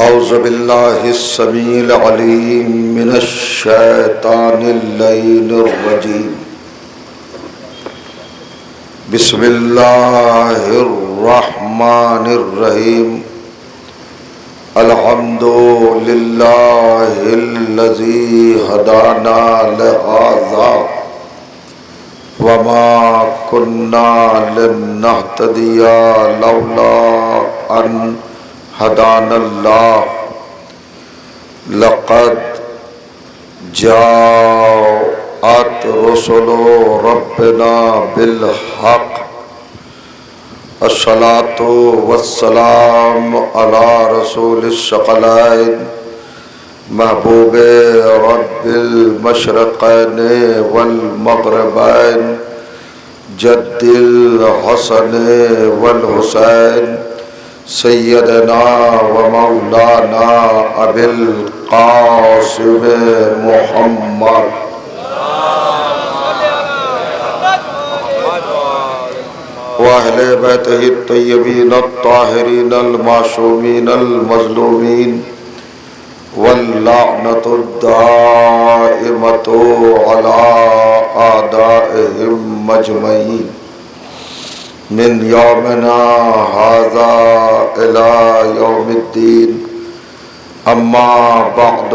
اعوذ باللہ السمیع العلیم من الشیطان اللعین الرجیم بسم اللہ الرحمن الرحیم الحمد للہ الذی ہدانا لہذا وما كنا لنهتدي لولا ان هدانا الله لقد جاءت رسل ربنا بالحق الصلاة والسلام على رسول الثقلين محبوب رب المشرقین والمغربین جد الحسن والحسین سیدنا و مولانا ابی القاسم محمد واہل بیتہ الطیبین الطاہرین المعصومین المظلومین واللعنة الدائمة على أعدائهم مجمعين من يومنا هذا إلى يوم الدين أما بعد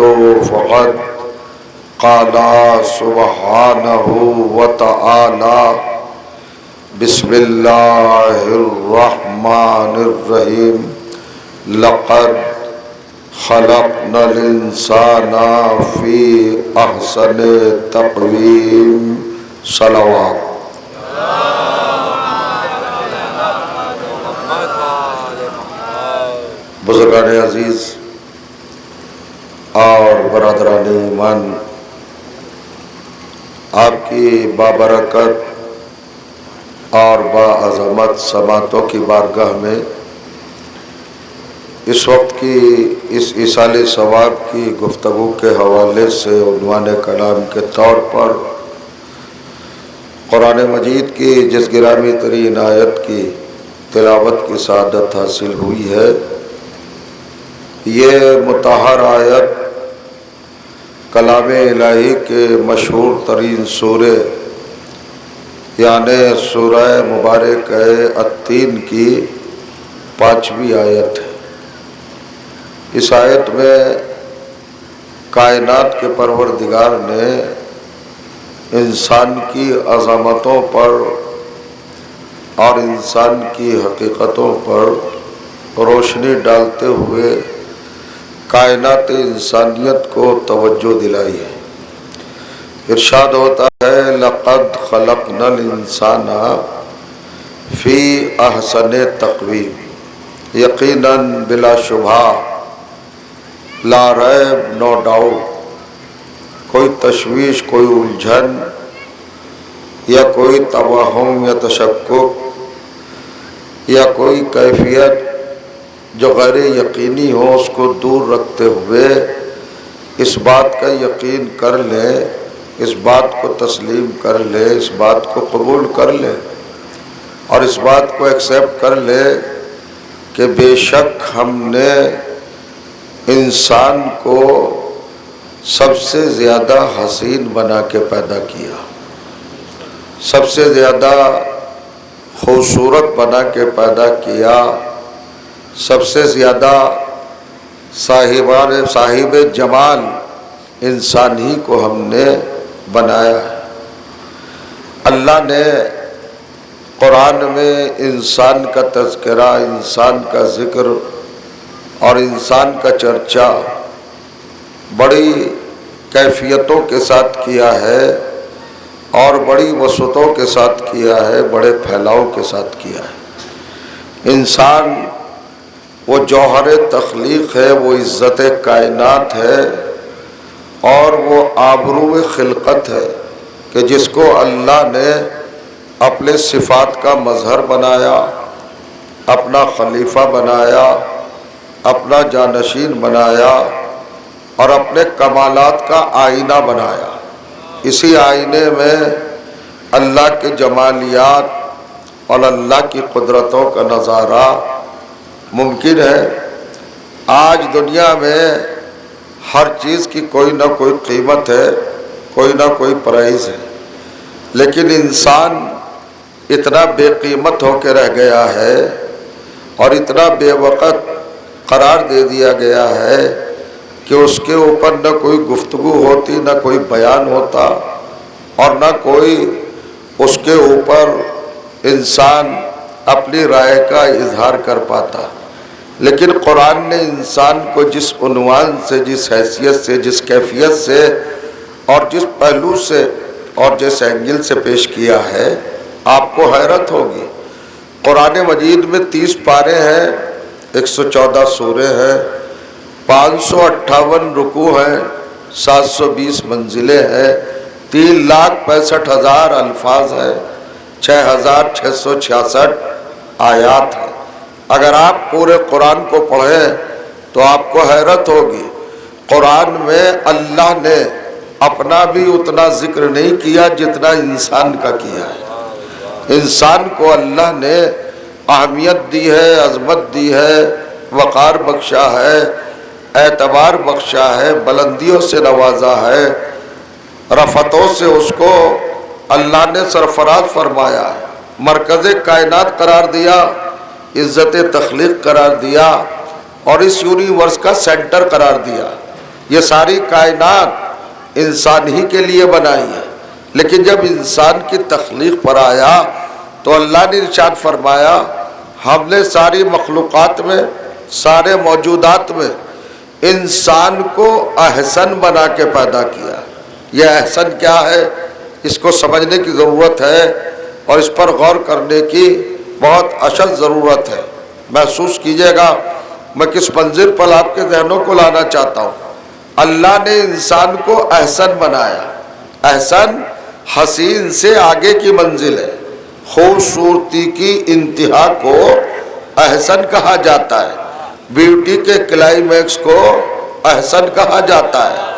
فقد قال سبحانه وتعالى بسم الله الرحمن الرحيم لقد خلقنا الانسان فی احسن تقویم صلوات بزرگان عزیز اور برادران ایمان، آپ کی بابرکت اور باعظمت سماعتوں کی بارگاہ میں اس وقت کی اس ایصال ثواب کی گفتگو کے حوالے سے عنوان کلام کے طور پر قرآن مجید کی جس گرامی ترین آیت کی تلاوت کی سعادت حاصل ہوئی ہے، یہ مطہر آیت کلام الہی کے مشہور ترین سورہ یعنی سورہ مبارک التین کی 5ویں آیت ہے۔ اس آیت میں کائنات کے پروردگار نے انسان کی عظمتوں پر اور انسان کی حقیقتوں پر روشنی ڈالتے ہوئے کائنات انسانیت کو توجہ دلائی ہے۔ ارشاد ہوتا ہے لقد خلقنا الانسان فی احسن تقویم، یقیناً بلا شبہ، لا ریب، نو ڈاؤٹ، کوئی تشویش، کوئی الجھن یا کوئی توہم یا تشکک یا کوئی کیفیت جو غیر یقینی ہو اس کو دور رکھتے ہوئے اس بات کا یقین کر لیں، اس بات کو تسلیم کر لیں، اس بات کو قبول کر لیں اور اس بات کو ایکسیپٹ کر لیں کہ بے شک ہم نے انسان کو سب سے زیادہ حسین بنا کے پیدا کیا، سب سے زیادہ خوبصورت بنا کے پیدا کیا، سب سے زیادہ صاحب جمال انسان ہی کو ہم نے بنایا ہے۔ اللہ نے قرآن میں انسان کا تذکرہ، انسان کا ذکر اور انسان کا چرچا بڑی کیفیتوں کے ساتھ کیا ہے اور بڑی وسعتوں کے ساتھ کیا ہے، بڑے پھیلاؤ کے ساتھ کیا ہے۔ انسان وہ جوہر تخلیق ہے، وہ عزت کائنات ہے اور وہ آبرو خلقت ہے کہ جس کو اللہ نے اپنے صفات کا مظہر بنایا، اپنا خلیفہ بنایا، اپنا جانشین بنایا اور اپنے کمالات کا آئینہ بنایا۔ اسی آئینے میں اللہ کے جمالیات اور اللہ کی قدرتوں کا نظارہ ممکن ہے۔ آج دنیا میں ہر چیز کی کوئی نہ کوئی قیمت ہے، کوئی نہ کوئی پرائز ہے، لیکن انسان اتنا بے قیمت ہو کے رہ گیا ہے اور اتنا بے وقت قرار دے دیا گیا ہے کہ اس کے اوپر نہ کوئی گفتگو ہوتی، نہ کوئی بیان ہوتا، اور نہ کوئی اس کے اوپر انسان اپنی رائے کا اظہار کر پاتا۔ لیکن قرآن نے انسان کو جس عنوان سے، جس حیثیت سے، جس کیفیت سے اور جس پہلو سے اور جس اینگل سے پیش کیا ہے، آپ کو حیرت ہوگی۔ قرآن مجید میں 30 پارے ہیں، 114 سورے ہیں، 558 رکوع ہیں، 720 منزلیں ہیں، 3,65,000 الفاظ ہیں، 6,666 آیات ہیں۔ اگر آپ پورے قرآن کو پڑھیں تو آپ کو حیرت ہوگی۔ قرآن میں اللہ نے اپنا بھی اتنا ذکر نہیں کیا جتنا انسان کا کیا ہے۔ انسان کو اللہ نے اہمیت دی ہے، عظمت دی ہے، وقار بخشا ہے، اعتبار بخشا ہے، بلندیوں سے نوازا ہے، رفتوں سے اس کو اللہ نے سرفراز فرمایا ہے، مرکز کائنات قرار دیا، عزت تخلیق قرار دیا، اور اس یونیورس کا سینٹر قرار دیا۔ یہ ساری کائنات انسان ہی کے لیے بنائی ہے، لیکن جب انسان کی تخلیق پر آیا تو اللہ نے ارشاد فرمایا، ہم نے ساری مخلوقات میں، سارے موجودات میں انسان کو احسن بنا کے پیدا کیا۔ یہ احسن کیا ہے، اس کو سمجھنے کی ضرورت ہے اور اس پر غور کرنے کی بہت اشد ضرورت ہے۔ محسوس کیجئے گا میں کس منزل پر آپ کے ذہنوں کو لانا چاہتا ہوں۔ اللہ نے انسان کو احسن بنایا۔ احسن حسین سے آگے کی منزل ہے۔ خوبصورتی کی انتہا کو احسن کہا جاتا ہے، بیوٹی کے کلائمیکس کو احسن کہا جاتا ہے۔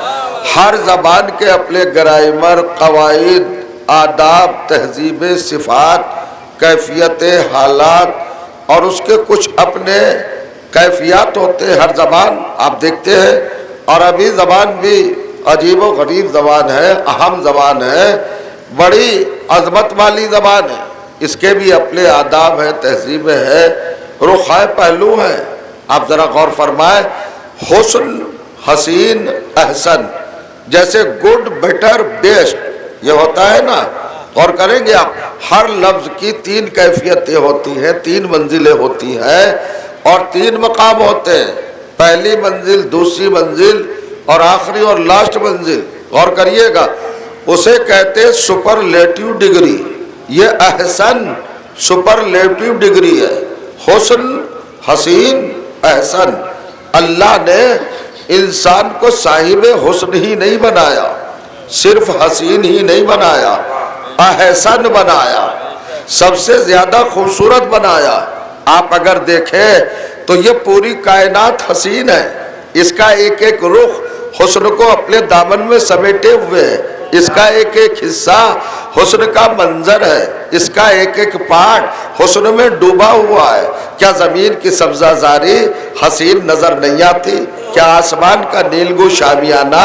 ہر زبان کے اپنے گرامر، قواعد، آداب، تہذیب، صفات، کیفیت، حالات اور اس کے کچھ اپنے کیفیات ہوتے ہیں۔ ہر زبان آپ دیکھتے ہیں، عربی زبان بھی عجیب و غریب زبان ہے، اہم زبان ہے، بڑی عظمت والی زبان ہے۔ اس کے بھی اپنے آداب ہیں، تہذیبیں ہیں، رخائے پہلو ہیں۔ آپ ذرا غور فرمائیں، حسن، حسین، احسن، جیسے گڈ، بیٹر، بیسٹ یہ ہوتا ہے نا، غور کریں گے آپ، ہر لفظ کی 3 کیفیتیں ہوتی ہیں، 3 منزلیں ہوتی ہیں اور 3 مقام ہوتے ہیں۔ پہلی منزل، دوسری منزل اور آخری اور لاسٹ منزل۔ غور کریے گا، اسے کہتے سپرلیٹیو ڈگری۔ یہ احسن سپرلیٹیو ڈگری ہے۔ حسن، حسین، احسن۔ اللہ نے انسان کو صاحب حسن ہی نہیں بنایا، صرف حسین ہی نہیں بنایا، احسن بنایا، سب سے زیادہ خوبصورت بنایا۔ آپ اگر دیکھیں تو یہ پوری کائنات حسین ہے۔ اس کا ایک ایک رخ حسن کو اپنے دامن میں سمیٹے ہوئے ہے۔ اس کا ایک ایک حصہ حسن کا منظر ہے، اس کا ایک ایک پارٹ حسن میں ڈوبا ہوا ہے۔ کیا زمین کی سبزہ زاری حسین نظر نہیں آتی؟ کیا آسمان کا نیلگو شامیانہ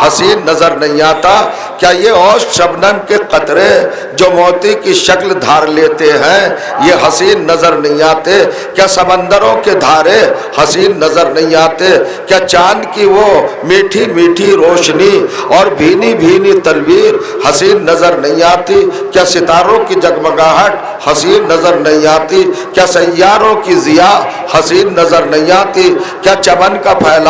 حسین نظر نہیں آتا؟ کیا یہ اوش شبنم کے قطرے جو موتی کی شکل دھار لیتے ہیں یہ حسین نظر نہیں آتے؟ کیا سمندروں کے دھارے حسین نظر نہیں آتے؟ کیا چاند کی وہ میٹھی میٹھی روشنی اور بھینی بھینی تنویر حسین نظر نہیں آتی؟ کیا ستاروں کی جگمگاہٹ حسین نظر نہیں آتی؟ کیا سیاروں کی ضیاء حسین نظر نہیں آتی؟ کیا چمن کا پھیلاؤ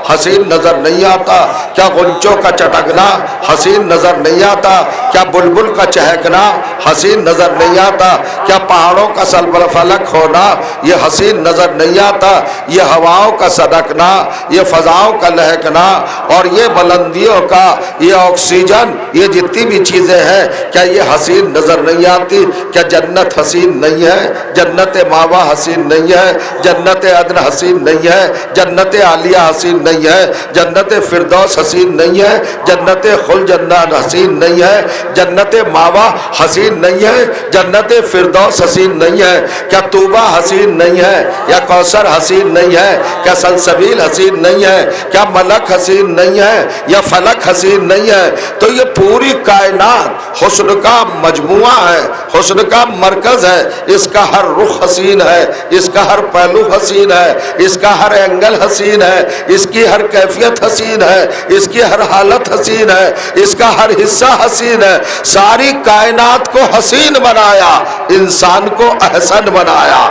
حسین نظر نہیں آتا؟ کیا غنچوں کا چٹکنا حسین نظر نہیں آتا؟ کیا بلبل کا چہکنا حسین نظر نہیں آتا؟ کیا پہاڑوں کا سلبل فلک ہونا یہ حسین نظر نہیں آتا؟ یہ ہواؤں کا صدقنا، یہ فضاؤں کا لہکنا اور یہ بلندیوں کا یہ آکسیجن، یہ جتنی بھی چیزیں ہیں کیا یہ حسین نظر نہیں آتی؟ کیا جنت حسین نہیں ہے؟ جنت ماوا حسین نہیں ہے؟ جنت عدن حسین نہیں ہے؟ جنت عالیہ حسین نہیں ہے؟ جنت فردوس حسین نہیں ہے؟ جنت خلد جنہ مکان حسین نہیں ہے؟ جنت ماوا حسین نہیں ہے؟ جنت فردوس حسین نہیں ہے؟ کیا طوبہ حسین نہیں ہے؟ یا کوثر حسین نہیں ہے؟ کیا سلسبیل حسین نہیں ہے؟ کیا ملک حسین نہیں ہے؟ یا فلک حسین نہیں ہے؟ تو یہ پوری کائنات حسن کا مجموعہ ہے، حسن کا مرکز ہے، اس کا ہر رخ حسین ہے، اس کا ہر پہلو حسین ہے، اس کا ہر اینگل حسین ہے، اس کی ہر کیفیت حسین ہے، اس کی ہر حالت حسین ہے، اس کا ہر حصہ حسین ہے۔ ساری کائنات کو حسین بنایا، انسان کو احسن بنایا۔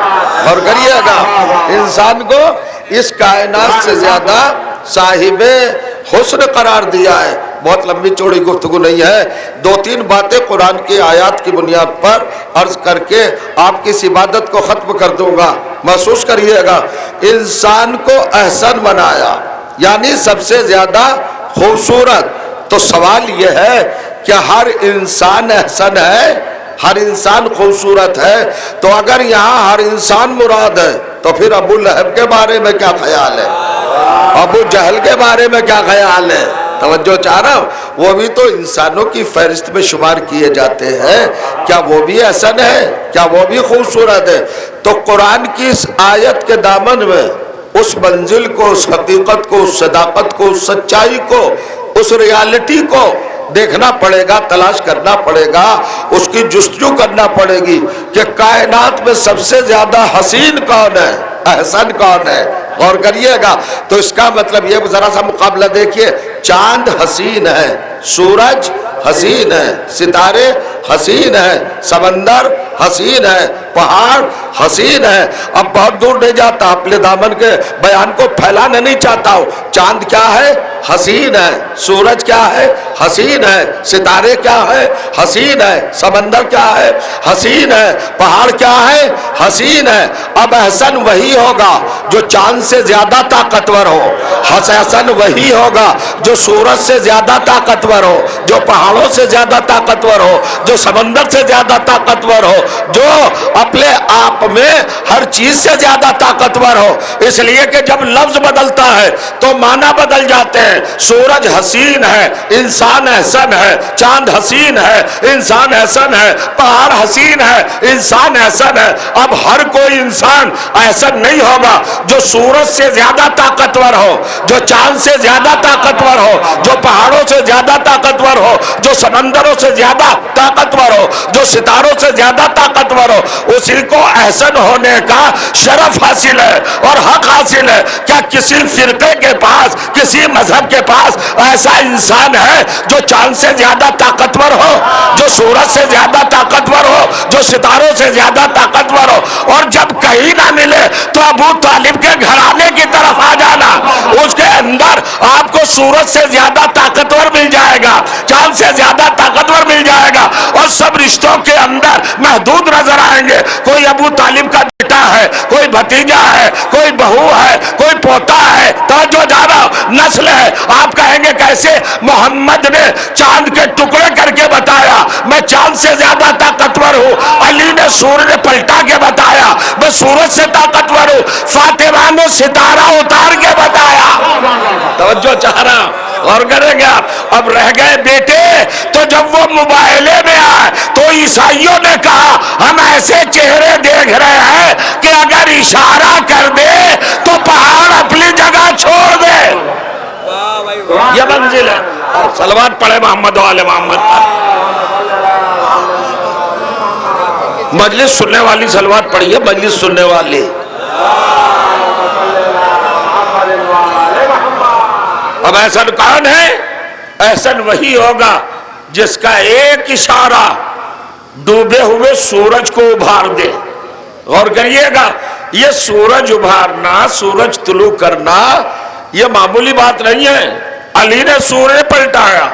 اور کریے گا، انسان کو اس کائنات سے زیادہ صاحب حسن قرار دیا ہے۔ بہت لمبی چوڑی گفتگو نہیں ہے، دو تین باتیں قرآن کی آیات کی بنیاد پر عرض کر کے آپ کی اس عبادت کو ختم کر دوں گا۔ محسوس کریے گا، انسان کو احسن بنایا یعنی سب سے زیادہ خوبصورت۔ تو سوال یہ ہے کہ ہر انسان احسن ہے، ہر انسان خوبصورت ہے؟ تو اگر یہاں ہر انسان مراد ہے تو پھر ابو لہب کے بارے میں کیا خیال ہے؟ ابو جہل کے بارے میں کیا خیال ہے؟ توجہ چاہ رہا ہوں، وہ بھی تو انسانوں کی فہرست میں شمار کیے جاتے ہیں۔ کیا وہ بھی احسن ہے؟ کیا وہ بھی خوبصورت ہے؟ تو قرآن کی اس آیت کے دامن میں اس منزل کو، اس حقیقت کو، اس صداقت کو، اس سچائی کو، اس ریالٹی کو دیکھنا پڑے گا، تلاش کرنا پڑے گا، اس کی جستجو کرنا پڑے گی کہ کائنات میں سب سے زیادہ حسین کون ہے، احسن کون ہے۔ غور کریے گا تو اس کا مطلب یہ، ذرا سا مقابلہ دیکھیے، چاند حسین ہے، سورج حسین ہے، ستارے حسین ہے، سمندر حسین ہے، پہاڑ حسین ہے۔ اب بہت دور نہیں جاتا، اپنے دامن کے بیان کو پھیلانا نہیں چاہتا ہوں۔ چاند کیا ہے؟ حسین ہے۔ سورج کیا ہے؟ حسین ہے۔ ستارے کیا ہے؟ حسین ہے۔ سمندر کیا ہے؟ حسین ہے۔ پہاڑ کیا ہے؟ حسین ہے۔ اب احسن وہی ہوگا جو چاند سے زیادہ طاقتور ہو، حسن وہی ہوگا جو سورج سے زیادہ طاقتور ہو، جو پہاڑوں سے زیادہ طاقتور ہو، جو سمندر سے زیادہ طاقتور ہو، جو اپنے آپ میں ہر چیز سے زیادہ طاقتور ہو۔ اس لیے کہ جب لفظ بدلتا ہے تو معنی بدل جاتے ہیں۔ سورج حسین ہے، انسان احسن ہے۔ چاند حسین ہے، انسان احسن ہے۔ پہاڑ حسین ہے، انسان احسن ہے۔ اب ہر کوئی انسان احسن نہیں ہوگا۔ جو سورج سے زیادہ طاقتور ہو، جو چاند سے زیادہ طاقتور ہو، جو پہاڑوں سے زیادہ طاقتور ہو، جو سمندروں سے زیادہ طاقتور ہو، جو ستاروں سے زیادہ طاقتور ہو، اسی کو احسن ہونے کا شرف حاصل ہے اور حق حاصل ہے۔ کیا کسی فرقے کے پاس، کسی مذہب کے پاس ایسا انسان ہے جو چاند سے زیادہ طاقتور ہو، جو سورج سے زیادہ طاقتور ہو، جو ستاروں سے زیادہ طاقتور ہو؟ اور جب کہیں نہ ملے تو ابو طالب کے گھرانے کی طرف آ جانا، اس کے اندر آپ کو سورج سے زیادہ طاقتور مل جائے گا، چاند سے زیادہ طاقتور مل جائے گا، اور سب رشتوں کے اندر محدود نظر آئیں گے۔ کوئی ابو طالب کا بیٹا ہے، کوئی بھتیجا ہے، کوئی بہو ہے، کوئی پوتا ہے، توجہ جانا نسل ہے۔ آپ کہیں گے کیسے؟ محمد نے چاند کے ٹکڑے کر کے بتایا میں چاند سے زیادہ طاقتور ہوں، علی نے سورج پلٹا کے بتایا میں سورج سے طاقتور ہوں، فاطمہ نے ستارہ اتار کے بتایا۔ توجہ چاہ رہا اور کریں گے آپ۔ اب رہ گئے بیٹے، تو جب وہ مباہلے میں آئے تو عیسائیوں نے کہا ہم ایسے چہرے دیکھ رہے ہیں کہ اگر اشارہ کر دے تو پہاڑ اپنی جگہ چھوڑ دے۔ یہ منزل ہے۔ صلوات پڑھے محمد و آل محمد پر۔ مجلس سننے والی صلوات پڑھیے، مجلس سننے والی۔ اب احسن کون ہے؟ احسن وہی ہوگا جس کا ایک اشارہ ڈوبے ہوئے سورج کو ابھار دے۔ غور کریے گا، یہ سورج ابھارنا، سورج طلوع کرنا یہ معمولی بات نہیں ہے۔ علی نے سورج پلٹایا،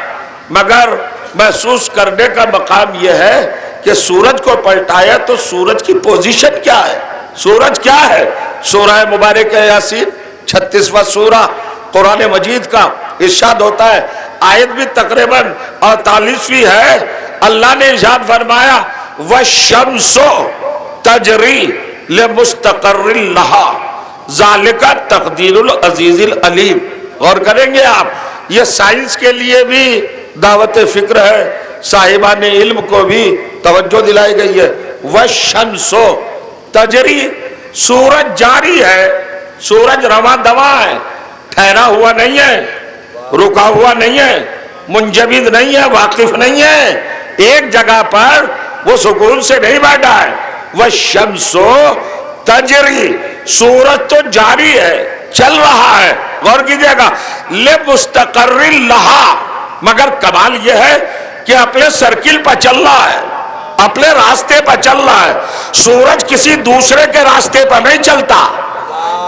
مگر محسوس کرنے کا مقام یہ ہے کہ سورج کو پلٹایا تو سورج کی پوزیشن کیا ہے؟ سورج کیا ہے؟ سورہ مبارک یاسین 36واں سورہ قرآن مجید کا ارشاد ہوتا ہے، آیت بھی تقریباً 48ویں ہے۔ اللہ نے ارشاد فرمایا وَالشَّمْسُ تَجْرِي لِمُسْتَقَرٍّ لَهَا ذَلِكَ تَقْدِيرُ الْعَزِيزِ الْعَلِيمِ۔ غور کریں گے آپ، یہ سائنس کے لیے بھی دعوت فکر ہے، صاحبان علم کو بھی توجہ دلائی گئی ہے۔ والشمس تجری، سورج جاری ہے، سورج رواں دواں ہے، ٹھہرا ہوا نہیں ہے، رکا ہوا نہیں ہے، منجمد نہیں ہے، واقف نہیں ہے، ایک جگہ پر وہ سکون سے نہیں بیٹھا ہے۔ والشمس تجری، سورج تو جاری ہے، چل رہا ہے، غور کیجئے گا، لمستقر لہا، مگر کمال یہ ہے کہ اپنے سرکل پر چل رہا ہے، اپنے راستے پر چل رہا ہے۔ سورج کسی دوسرے کے راستے پر نہیں چلتا،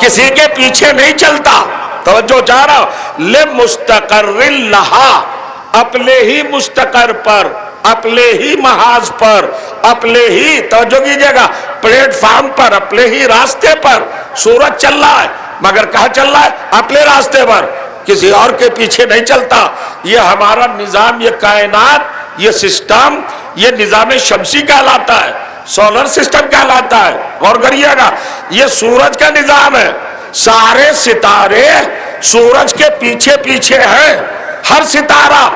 کسی کے پیچھے نہیں چلتا، توجہ چاہ رہا ہوں، لمستقر لہا، اپنے ہی مستقر پر، اپنے ہی محاذ پر، اپنے ہی، توجہ کیجئے گا، پلیٹ فارم پر، اپنے ہی راستے پر سورج چل رہا ہے، مگر کہاں چل رہا ہے؟ اپنے راستے پر، کسی اور کے پیچھے نہیں چلتا۔ یہ ہمارا نظام، یہ کائنات، یہ سسٹم، یہ نظام شمسی کہلاتا ہے، سولر سسٹم کہلاتا ہے، غور کریے گا، یہ سورج کا نظام ہے، سارے ستارے سورج کے پیچھے پیچھے ہیں، ہر ستارہ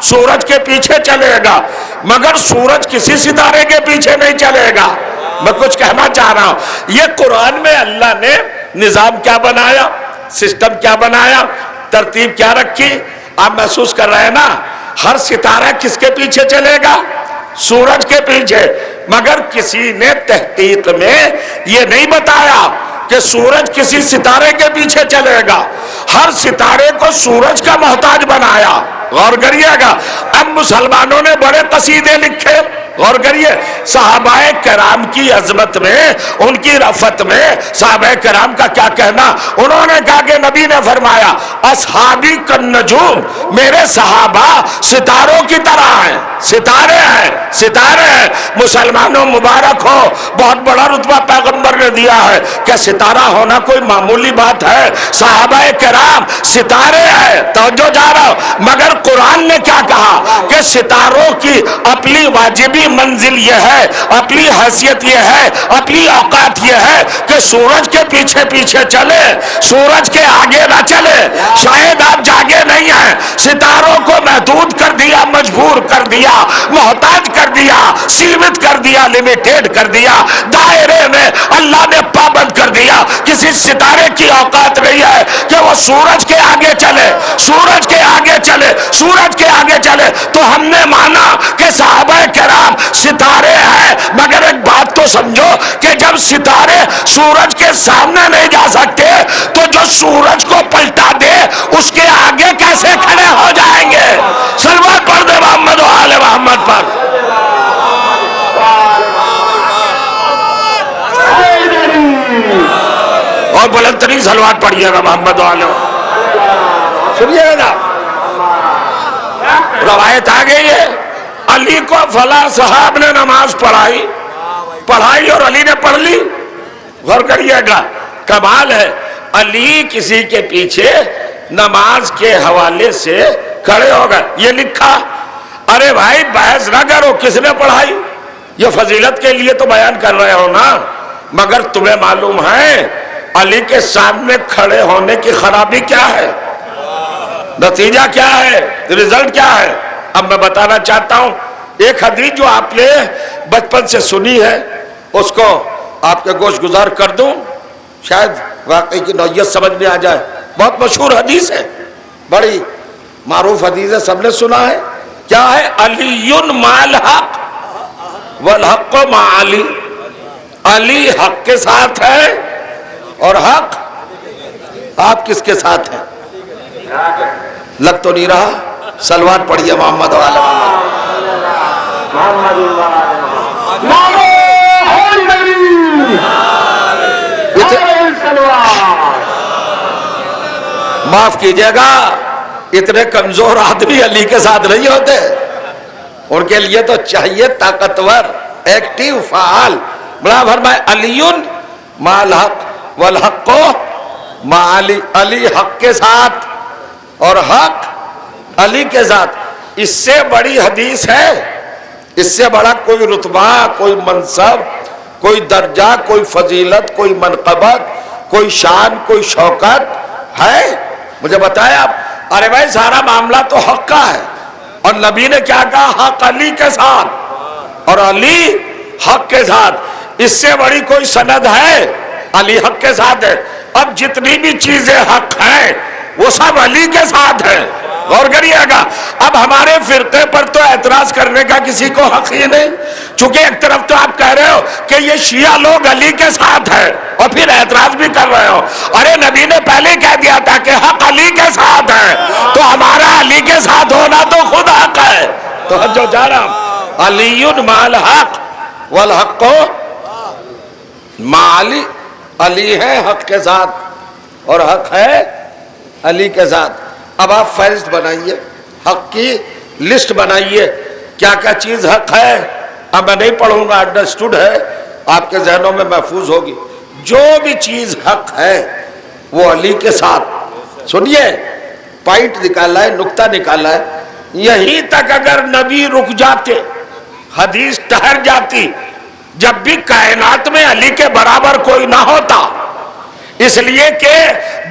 سورج کے پیچھے چلے گا، مگر سورج کسی ستارے کے پیچھے نہیں چلے گا۔ میں کچھ کہنا چاہ رہا ہوں، یہ قرآن میں اللہ نے نظام کیا بنایا، سسٹم کیا بنایا، ترتیب کیا رکھی، آپ محسوس کر رہے ہیں نا، ہر ستارہ کس کے پیچھے چلے گا؟ سورج کے پیچھے، مگر کسی نے تحقیق میں یہ نہیں بتایا کہ سورج کسی ستارے کے پیچھے چلے گا، ہر ستارے کو سورج کا محتاج بنایا۔ غور کریے گا، اب مسلمانوں نے بڑے قصیدے لکھے، غور کریے، صحابہ کرام کی عظمت میں، ان کی رفعت میں، صحابہ کرام کا کیا کہنا، انہوں نے کہا کہ نبی نے فرمایا اصحابی کالنجوم، میرے صحابہ ستاروں کی طرح ہیں، ستارے ہیں، ستارے ہیں۔ مسلمانوں مبارک ہو، بہت بڑا رتبہ پیغمبر نے دیا ہے، کیا ستارہ ہونا کوئی معمولی بات ہے؟ صحابہ کرام ستارے ہیں، توجہ جا رہا ہو، مگر قرآن نے کیا کہا کہ ستاروں کی اپنی واجبی منزل یہ ہے، اپنی حیثیت یہ ہے، اپنی اوقات یہ ہے کہ سورج کے پیچھے پیچھے چلے، سورج کے آگے نہ چلے۔ شاید آپ جاگے نہیں ہیں، ستاروں کو محدود کر دیا، مجبور کر دیا، محتاج کر دیا، سیمت کر دیا، لیمیٹیڈ کر دیا، دائرے میں اللہ نے پابند کر دیا۔ کسی ستارے کی اوقات نہیں ہے کہ وہ سورج کے آگے چلے، سورج کے آگے چلے، سورج کے آگے چلے۔ تو ہم نے مانا کہ صحابہ کرام ستارے ہیں، مگر ایک بات تو سمجھو کہ جب ستارے سورج کے سامنے نہیں جا سکتے تو جو سورج کو پلٹا دے اس کے آگے کیسے کھڑے ہو جائیں گے؟ صلوات پڑھ دے محمد و آل محمد پر۔ اور بلند ترین صلوات پڑھیے گا محمد و آل محمد۔ سنیے گا، روایت آ گئی ہے، علی کو فلاں صاحب نے نماز پڑھائی اور علی نے پڑھ لی۔ غور کریے گا، کمال ہے، علی کسی کے پیچھے نماز کے حوالے سے کھڑے ہو گئے، یہ لکھا۔ ارے بھائی بحث نہ کرو کس نے پڑھائی، یہ فضیلت کے لیے تو بیان کر رہے ہو نا، مگر تمہیں معلوم ہے علی کے سامنے کھڑے ہونے کی خرابی کیا ہے، نتیجہ کیا ہے، رزلٹ کیا ہے؟ اب میں بتانا چاہتا ہوں، ایک حدیث جو آپ نے بچپن سے سنی ہے اس کو آپ کے گوش گزار کر دوں، شاید واقعی کی نوعیت سمجھ میں آ جائے۔ بہت مشہور حدیث ہے، بڑی معروف حدیث ہے، سب نے سنا ہے۔ کیا ہے؟ علی مع الحق والحق مع علی، علی حق کے ساتھ ہے اور حق آپ کس کے ساتھ ہیں؟ لگ تو نہیں رہا؟ صلوات پڑھیے محمد و آل محمد۔ معاف کیجئے گا، اتنے کمزور آدمی علی کے ساتھ نہیں ہوتے، ان کے لیے تو چاہیے طاقتور، ایکٹیو، فعال۔ بڑا فرمائے علی مع الحق والحق مع علی، علی حق کے ساتھ اور حق علی کے ساتھ۔ اس سے بڑی حدیث ہے، اس سے بڑا کوئی رتبہ، کوئی منصب، کوئی درجہ، کوئی فضیلت، کوئی منقبت، کوئی شان، کوئی شوکت ہے؟ مجھے بتائیں آپ۔ ارے بھائی سارا معاملہ تو حق کا ہے اور نبی نے کیا کہا؟ حق علی کے ساتھ اور علی حق کے ساتھ۔ اس سے بڑی کوئی سند ہے؟ علی حق کے ساتھ ہے۔ اب جتنی بھی چیزیں حق ہیں وہ سب علی کے ساتھ ہیں، غور کریے گا۔ اب ہمارے فرقے پر تو اعتراض کرنے کا کسی کو حق ہی نہیں، چونکہ ایک طرف تو آپ کہہ رہے ہو کہ یہ شیعہ لوگ علی کے ساتھ ہیں اور پھر اعتراض بھی کر رہے ہو۔ ارے نبی نے پہلے کہہ دیا تھا کہ حق علی کے ساتھ ہے، تو ہمارا علی کے ساتھ ہونا تو خود حق ہے۔ تو جو جا رہا علی مع الحق والحق مع علی، علی ہے حق کے ساتھ اور حق ہے علی کے ساتھ۔ اب آپ فہرست بنائیے، حق کی لسٹ بنائیے، کیا کیا چیز حق ہے۔ اب میں نہیں پڑھوں گا، انڈرسٹوڈ ہے، آپ کے ذہنوں میں محفوظ ہوگی۔ جو بھی چیز حق ہے وہ علی کے ساتھ۔ سنیے، پوائنٹ نکالا ہے، نقطہ نکالا ہے۔ یہیں تک اگر نبی رک جاتے، حدیث ٹھہر جاتی، جب بھی کائنات میں علی کے برابر کوئی نہ ہوتا، اس لیے کہ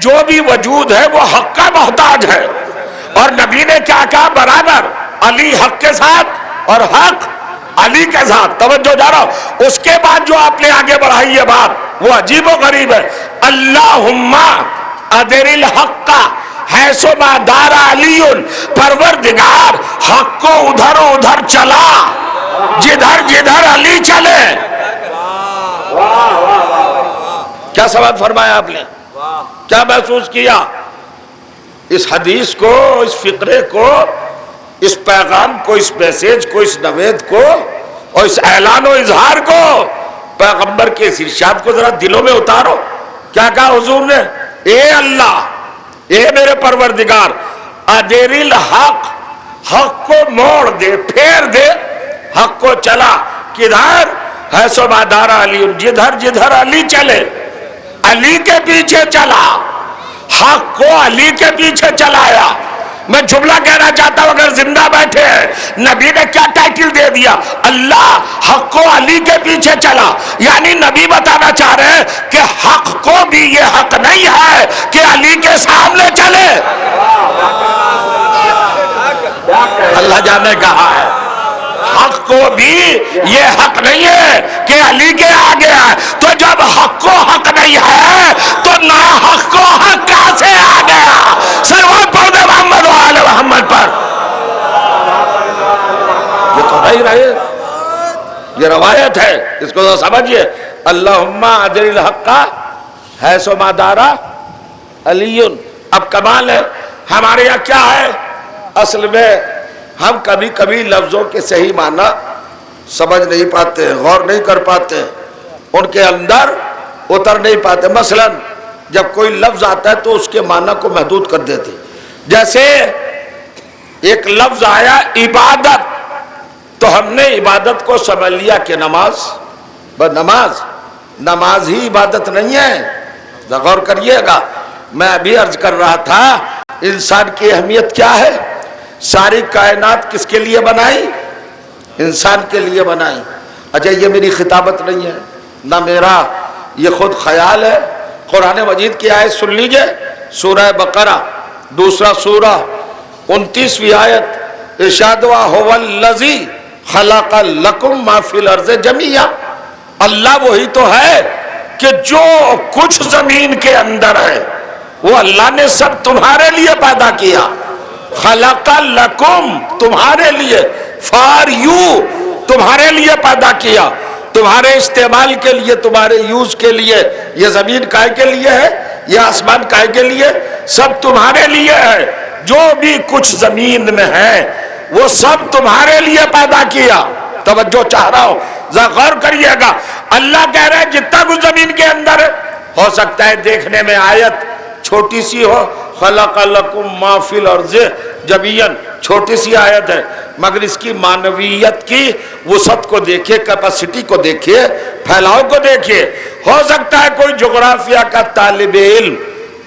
جو بھی وجود ہے وہ حق کا محتاج ہے، اور نبی نے کیا کہا؟ برابر علی حق کے ساتھ اور حق علی کے ساتھ۔ توجہ جا رہا ہوں۔ اس کے بعد جو آپ نے آگے بڑھائی ہے بات، وہ عجیب و غریب ہے۔ اللہم ادر الحق حیث ما دار علی، پروردگار حق کو ادھر ادھر چلا جدھر جدھر علی چلے۔ کیا سوال فرمایا آپ نے؟ کیا محسوس کیا؟ اس حدیث کو، اس فقرے کو، اس پیغام کو، اس میسیج کو، اس نوید کو اور اس اعلان و اظہار کو، پیغمبر کے اس ارشاد کو ذرا دلوں میں اتارو۔ کیا کہا حضور نے؟ اے اللہ، اے میرے پروردگار، ادر الحق، حق کو موڑ دے، پھیر دے، حق کو چلا کدھر؟ حیث ما دار علی، جدھر جدھر علی چلے، علی کے پیچھے چلا، حق کو علی کے پیچھے چلایا۔ میں جملہ کہنا چاہتا ہوں، اگر زندہ بیٹھے ہیں، نبی نے کیا ٹائٹل دے دیا؟ اللہ حق کو علی کے پیچھے چلا، یعنی نبی بتانا چاہ رہے ہیں کہ حق کو بھی یہ حق نہیں ہے کہ علی کے سامنے چلے۔ اللہ جانے کہا ہے حق کو بھی یہ حق نہیں ہے کہ علی کے آگے ہے۔ تو جب حق کو حق نہیں ہے تو نا حق کو حق کہاں سے آ گیا؟ سلوات پڑھ دے محمد و آل محمد پر۔ یہ تو نہیں رہے، یہ روایت ہے، اس کو تو سمجھئے۔ اللہم ادر الحق حیث ما دار علی۔ اب کمال ہے، ہمارے یہاں کیا ہے؟ اصل میں ہم کبھی کبھی لفظوں کے صحیح معنی سمجھ نہیں پاتے، غور نہیں کر پاتے، ان کے اندر اتر نہیں پاتے۔ مثلا جب کوئی لفظ آتا ہے تو اس کے معنی کو محدود کر دیتے، جیسے ایک لفظ آیا عبادت، تو ہم نے عبادت کو سمجھ لیا کہ نماز، بس نماز، نماز ہی عبادت نہیں ہے۔ غور کریے گا، میں ابھی عرض کر رہا تھا انسان کی اہمیت کیا ہے؟ ساری کائنات کس کے لیے بنائی؟ انسان کے لیے بنائی۔ اچھا یہ میری خطابت نہیں ہے، نہ میرا یہ خود خیال ہے، قرآن مجید کی آیت سن لیجئے، سورہ بقرہ دوسرا سورہ 29ویں آیت، ارشاد ہوا هو الذی خلق لکم ما فی الارض جمیعا۔ اللہ وہی تو ہے کہ جو کچھ زمین کے اندر ہے وہ اللہ نے سب تمہارے لیے پیدا کیا۔ خلق لکم، تمہارے لیے، فار یو، تمہارے لیے پیدا کیا، تمہارے استعمال کے لیے، تمہارے یوز کے لیے۔ یہ زمین کائے کے لیے ہے؟ یہ آسمان کائے کے لیے؟ سب تمہارے لیے ہے۔ جو بھی کچھ زمین میں ہے وہ سب تمہارے لیے پیدا کیا۔ توجہ چاہ رہا ہوں، ذرا غور کریے گا۔ اللہ کہہ رہے ہیں جتنا کچھ زمین کے اندر ہے، ہو سکتا ہے دیکھنے میں آیت چھوٹی سی ہو، خلق لکم ما فی الارض جمیعا، چھوٹی سی آیت ہے، مگر اس کی معنویت کی وسعت کو دیکھیے، کیپیسٹی کو دیکھیے، پھیلاؤ کو دیکھیے۔ ہو سکتا ہے کوئی جغرافیہ کا طالب علم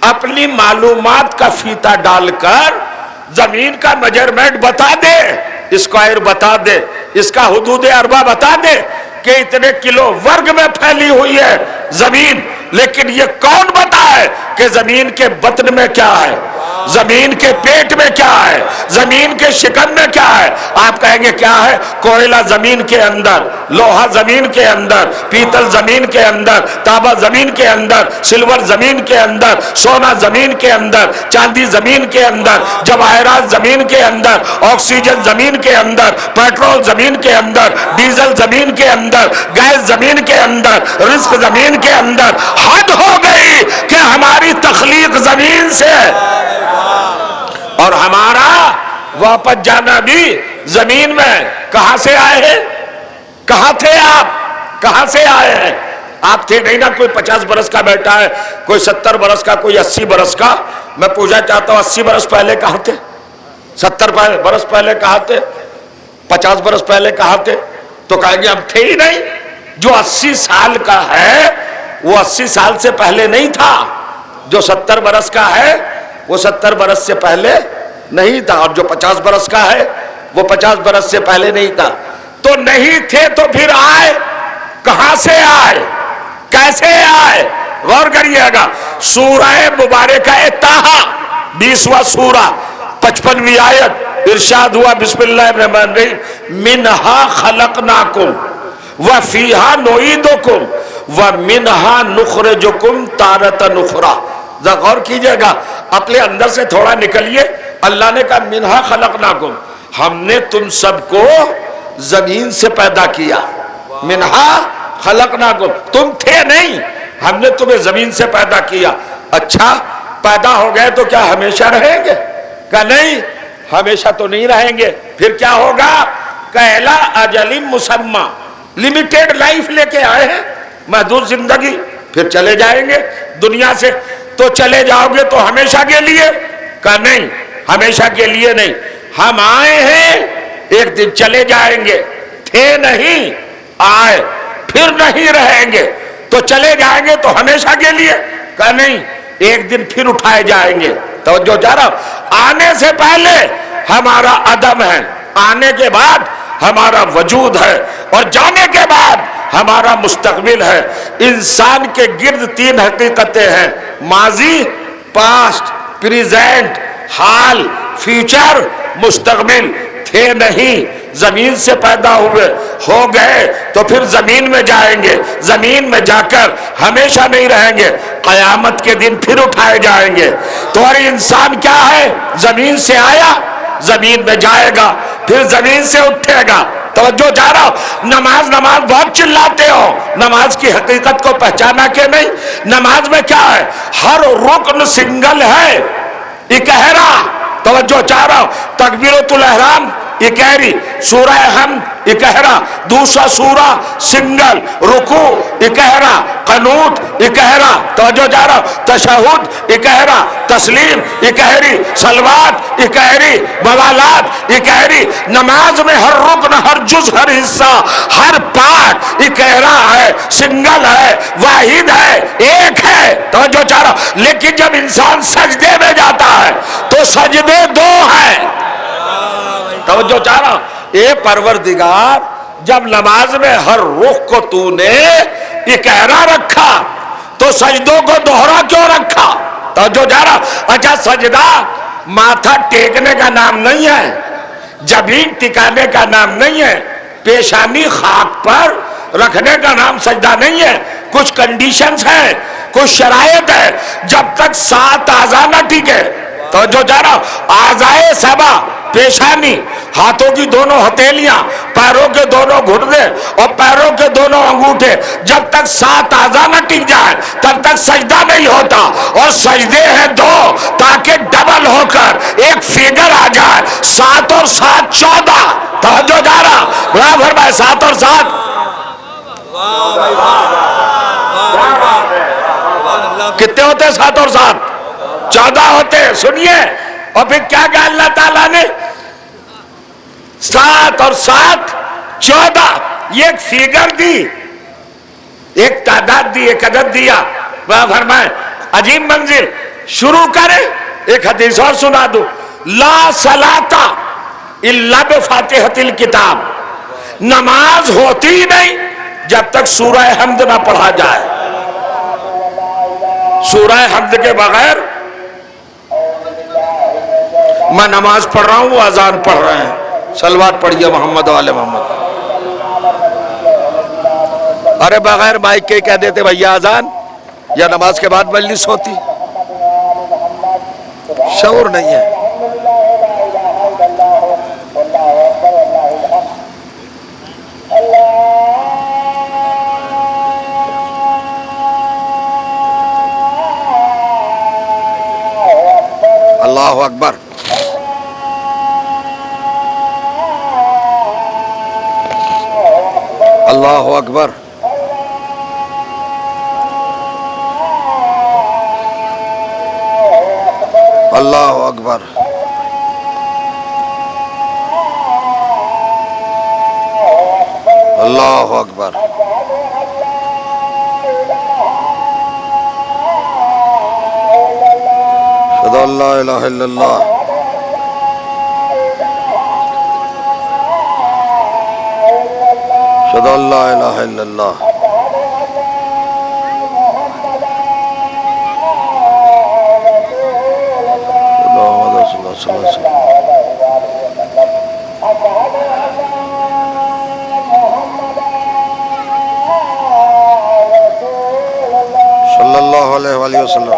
اپنی معلومات کا فیتہ ڈال کر زمین کا میجرمنٹ بتا دے، اسکوائر بتا دے، اس کا حدود اربع بتا دے کہ اتنے کلو ورگ میں پھیلی ہوئی ہے زمین، لیکن یہ کون بتائے کہ زمین کے بطن میں کیا ہے، زمین کے پیٹ میں کیا ہے، زمین کے شکم میں کیا ہے؟ آپ کہیں گے کیا ہے؟ کوئلہ زمین کے اندر، لوہا زمین کے اندر، پیتل زمین کے اندر، تانبا زمین کے اندر، سلور زمین کے اندر، سونا زمین کے اندر، چاندی زمین کے اندر، جواہرات زمین کے اندر، آکسیجن زمین کے اندر، پیٹرول زمین کے اندر، ڈیزل زمین کے اندر، گیس زمین کے اندر، رزق زمین کے اندر۔ حد ہو گئی کہ ہماری تخلیق زمین سے اور ہمارا واپس جانا بھی زمین میں۔ کہاں سے آئے ہیں؟ کہاں تھے آپ؟ کہاں سے آئے ہیں؟ آپ تھے نہیں نا کوئی 50 برس کا بیٹا ہے، کوئی 70 برس کا، کوئی 80 برس کا۔ میں پوچھنا چاہتا ہوں 80 برس پہلے کہاں تھے؟ 70 برس پہلے کہاں تھے؟ 50 برس پہلے کہاں تھے؟ تو کہیں گے ہم تھے ہی نہیں۔ جو 80 سال کا ہے وہ 80 سال سے پہلے نہیں تھا، جو 70 برس کا ہے وہ 70 برس سے پہلے نہیں تھا، اور جو 50 برس کا ہے وہ 50 برس سے پہلے نہیں تھا۔ تو نہیں تھے تو پھر آئے کہاں سے؟ آئے کیسے آئے؟ غور کریے گا۔ سورہ مبارکہ طٰہٰ 20واں سورہ 55ویں آیت ارشاد ہوا، بسم اللہ الرحمن الرحیم، منہا خلقناکم وفیہا نعیدکم ومنہا نخرجکم تارۃ اخری۔ ذرا غور کیجئے گا، اپنے اندر سے تھوڑا نکلیے۔ اللہ نے کہا منہا خلقناکم، ہم نے تم سب کو زمین سے پیدا کیا۔ منہا خلقناکم، تم تھے نہیں، ہم نے تمہیں زمین سے پیدا کیا۔ اچھا پیدا ہو گئے تو کیا ہمیشہ رہیں گے؟ کہ نہیں، ہمیشہ تو نہیں رہیں گے۔ پھر کیا ہوگا؟ کہلا اجل مسمى، لمیٹیڈ لائف لے کے آئے ہیں، محدود زندگی، پھر چلے جائیں گے دنیا سے۔ تو چلے جاؤ گے تو ہمیشہ کے لیے؟ کہ نہیں، ہمیشہ کے لیے نہیں، ہم آئے ہیں ایک دن چلے جائیں گے، تھے نہیں آئے پھر نہیں رہیں گے، تو چلے جائیں گے تو ہمیشہ کے لیے؟ کہ نہیں، ایک دن پھر اٹھائے جائیں گے۔ توجہ جا رہا، آنے سے پہلے ہمارا عدم ہے، آنے کے بعد ہمارا وجود ہے، اور جانے کے بعد ہمارا مستقبل ہے۔ انسان کے گرد 3 حقیقتیں ہیں، ماضی، پاسٹ، پریزنٹ، حال، فیوچر، مستقبل۔ تھے نہیں، زمین سے پیدا ہوئے، ہو گئے تو پھر زمین میں جائیں گے، زمین میں جا کر ہمیشہ نہیں رہیں گے، قیامت کے دن پھر اٹھائے جائیں گے۔ تو اور انسان کیا ہے؟ زمین سے آیا، زمین میں جائے گا، پھر زمین سے اٹھے گا۔ توجہ جا رہا ہو، نماز بہت چلاتے ہو، نماز کی حقیقت کو پہچانا کہ نہیں؟ نماز میں کیا ہے؟ ہر رکن سنگل ہے، اکہرا۔ توجہ چاہ رہا ہو، تکبیرۃ الاحرام اکہری، سورہ حمد اکہرا، دوسرا سورہ سنگل، رکوع اکہرا، قنوت اکہرا، توجہ جا رہا ہو، تشہد اکہرا، تسلیم اکہری، صلوات اکہری، موالات اکہری۔ نماز میں ہر رکن، ہر جز، ہر حصہ، ہر پارٹ اکہرا ہے، سنگل ہے، واحد ہے، ایک ہے۔ توجہ چاہ رہا ہو، لیکن جب انسان سجدے میں جاتا ہے تو سجدے 2 ہیں۔ توجہ چاہ رہا ہوں، اے پروردگار، جب نماز میں ہر رخ کو تو نے اکہرا رکھا تو سجدوں کو دوہرا کیوں رکھا؟ توجہ جا رہا۔ اچھا سجدہ ماتھا ٹیکنے کا نام نہیں ہے، جبین ٹکانے کا نام نہیں ہے، پیشانی خاک پر رکھنے کا نام سجدہ نہیں ہے۔ کچھ کنڈیشنز ہیں، کچھ شرائط ہے، جب تک 7 اعضاء نہ ٹکے۔ توجہ جا رہا، اعضائے سبع، پیشانی، ہاتھوں کی دونوں ہتھیلیاں، پیروں کے دونوں گھٹنے اور پیروں کے دونوں انگوٹھے، جب تک 7 اعضاء نہ ٹک جائے تب تک سجدہ نہیں ہوتا۔ اور سجدے ہیں 2 تاکہ ڈبل ہو کر ایک فگر آ جائے، 7 اور 7 14۔ توجہ جا رہا، بڑا فرمائے 7 اور 7 کتنے ہوتے؟ 7 اور 7 14 ہوتے۔ سنیے، اور پھر کیا کہا اللہ تعالیٰ نے؟ 7 اور 7 14، یہ ایک فیگر دی، ایک تعداد دی، ایک عدد دیا۔ وہ فرمائے عجیب منظر، شروع کرے ایک حدیث اور سنا دوں، لا صلاۃ الا بفاتحۃ الکتاب، نماز ہوتی ہی نہیں جب تک سورہ حمد نہ پڑھا جائے۔ سورہ حمد کے بغیر میں نماز پڑھ رہا ہوں، وہ اذان پڑھ رہے ہیں. صلوات پڑھیے محمد والے محمد. ارے بغیر مائک کے کہہ دیتے بھیا اذان، یا نماز کے بعد مجلس ہوتی. شعور نہیں ہے. اللہ اکبر. اللہ اکبر. اللہ اکبر. اللہ اکبر. اشہد ان لا الہ الا اللہ. اشہد ان لا الہ الا اللہ. صلی اللہ علیہ وسلم. صلی اللہ علیہ وآلہ وسلم.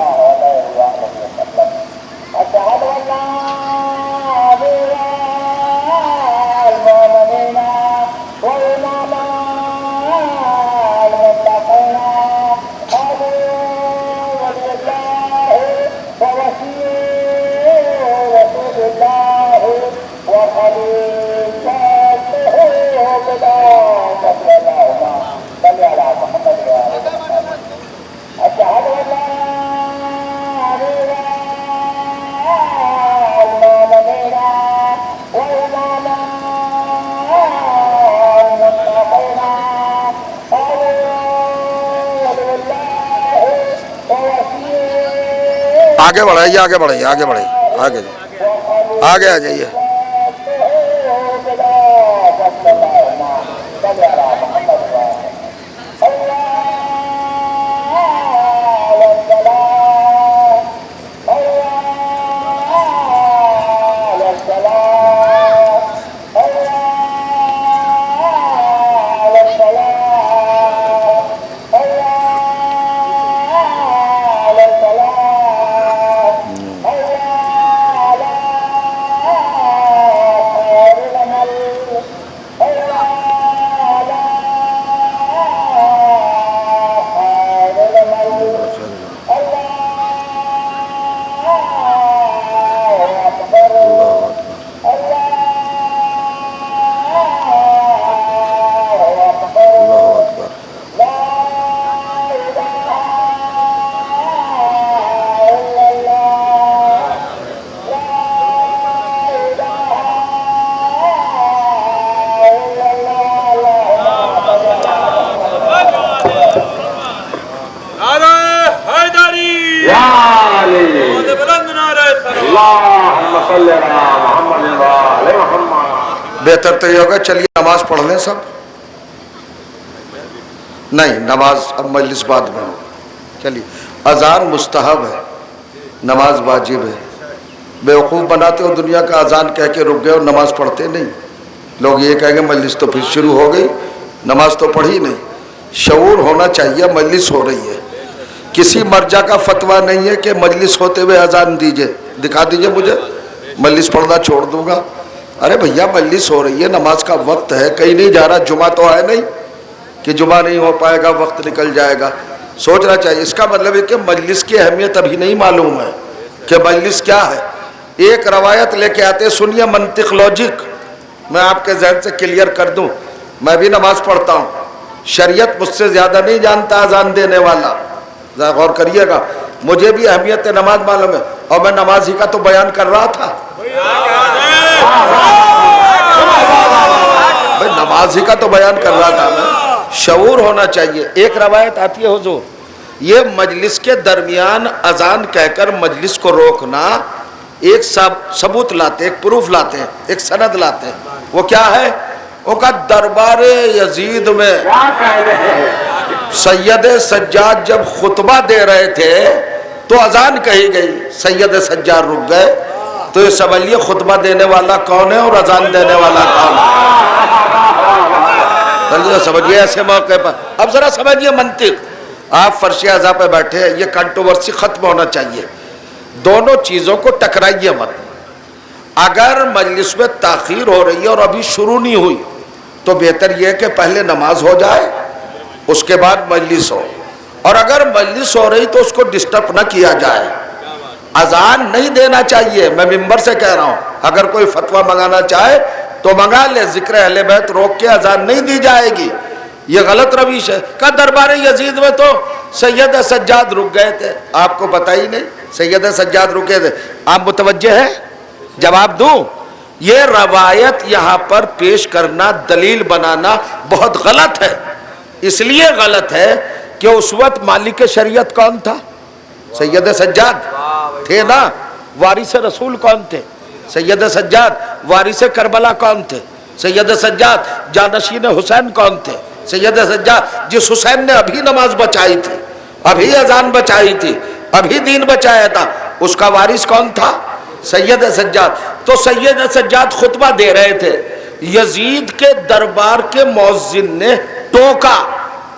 آگے بڑھائیے، آگے بڑھائیے، آگے بڑھائیے، آگے آگے آ جائیے. بہتر تو یہ ہوگا چلیے نماز پڑھ لیں سب. نہیں، نماز اب مجلس بعد میں ہو. چلیے، اذان مستحب ہے، نماز واجب ہے. بیوقوف بناتے ہو دنیا کا، اذان کہہ کے رک گئے اور نماز پڑھتے نہیں. لوگ یہ کہیں گے مجلس تو پھر شروع ہو گئی، نماز تو پڑھی نہیں. شعور ہونا چاہیے مجلس ہو رہی ہے. کسی مرجع کا فتویٰ نہیں ہے کہ مجلس ہوتے ہوئے اذان دیجئے. دکھا دیجئے مجھے، مجلس پڑھنا چھوڑ دوں گا. ارے بھیا مجلس ہو رہی ہے، نماز کا وقت ہے، کہیں نہیں جا رہا. جمعہ تو ہے نہیں کہ جمعہ نہیں ہو پائے گا، وقت نکل جائے گا. سوچنا چاہیے. اس کا مطلب ہے کہ مجلس کی اہمیت ابھی نہیں معلوم ہے کہ مجلس کیا ہے. ایک روایت لے کے آتے، سنیے منطق لاجک، میں آپ کے ذہن سے کلیئر کر دوں. میں بھی نماز پڑھتا ہوں، شریعت مجھ سے زیادہ نہیں جانتا اذان دینے والا. ذرا غور کریے گا. مجھے بھی اہمیت نماز معلوم ہے، اور میں نماز ہی کا تو بیان کر رہا تھا. بھائی نماز ہی کا تو بیان کر رہا تھا میں. شعور ہونا چاہیے. ایک روایت آتی ہے حضور، یہ مجلس کے درمیان اذان کہہ کر مجلس کو روکنا، ایک ثبوت لاتے، ایک پروف لاتے ہیں، ایک سند لاتے ہیں. وہ کیا ہے؟ وہ کا دربار یزید میں سید سجاد جب خطبہ دے رہے تھے تو اذان کہی گئی، سید سجاد رک گئے، تو یہ سمجھ لیے خطبہ دینے والا کون ہے اور اذان دینے والا کون ہے، سمجھیے ایسے موقع پر۔ اب ذرا سمجھیے منطق، آپ فرش اعضاء پہ بیٹھے ہیں، یہ کنٹروورسی ختم ہونا چاہیے، دونوں چیزوں کو ٹکرائیے مت۔ اگر مجلس میں تاخیر ہو رہی ہے اور ابھی شروع نہیں ہوئی تو بہتر یہ ہے کہ پہلے نماز ہو جائے اس کے بعد مجلس ہو، اور اگر مجلس ہو رہی تو اس کو ڈسٹرب نہ کیا جائے۔ اذان نہیں دینا چاہیے، میں ممبر سے کہہ رہا ہوں، اگر کوئی فتویٰ منگانا چاہے تو منگا لے، ذکر اہل بیت روک کے اذان نہیں دی جائے گی، یہ غلط روش ہے۔ کہ دربار یزید میں تو سید سجاد رک گئے تھے، آپ کو پتہ ہی نہیں سید سجاد رکے تھے، آپ متوجہ ہیں؟ جواب دوں، یہ روایت یہاں پر پیش کرنا، دلیل بنانا بہت غلط ہے۔ اس لیے غلط ہے کہ اس وقت مالک شریعت کون تھا؟ سید سجاد تھے نا۔ وارث رسول کون تھے؟ سید سجاد۔ وارث کربلا کون تھے؟ سید سجاد۔ جانشین حسین کون تھے؟ سید سجاد۔ جس حسین نے ابھی نماز بچائی تھی، ابھی اذان بچائی تھی، ابھی دین بچایا تھا، اس کا وارث کون تھا؟ سید سجاد۔ تو سید سجاد خطبہ دے رہے تھے، یزید کے دربار کے مؤذن نے ٹوکا۔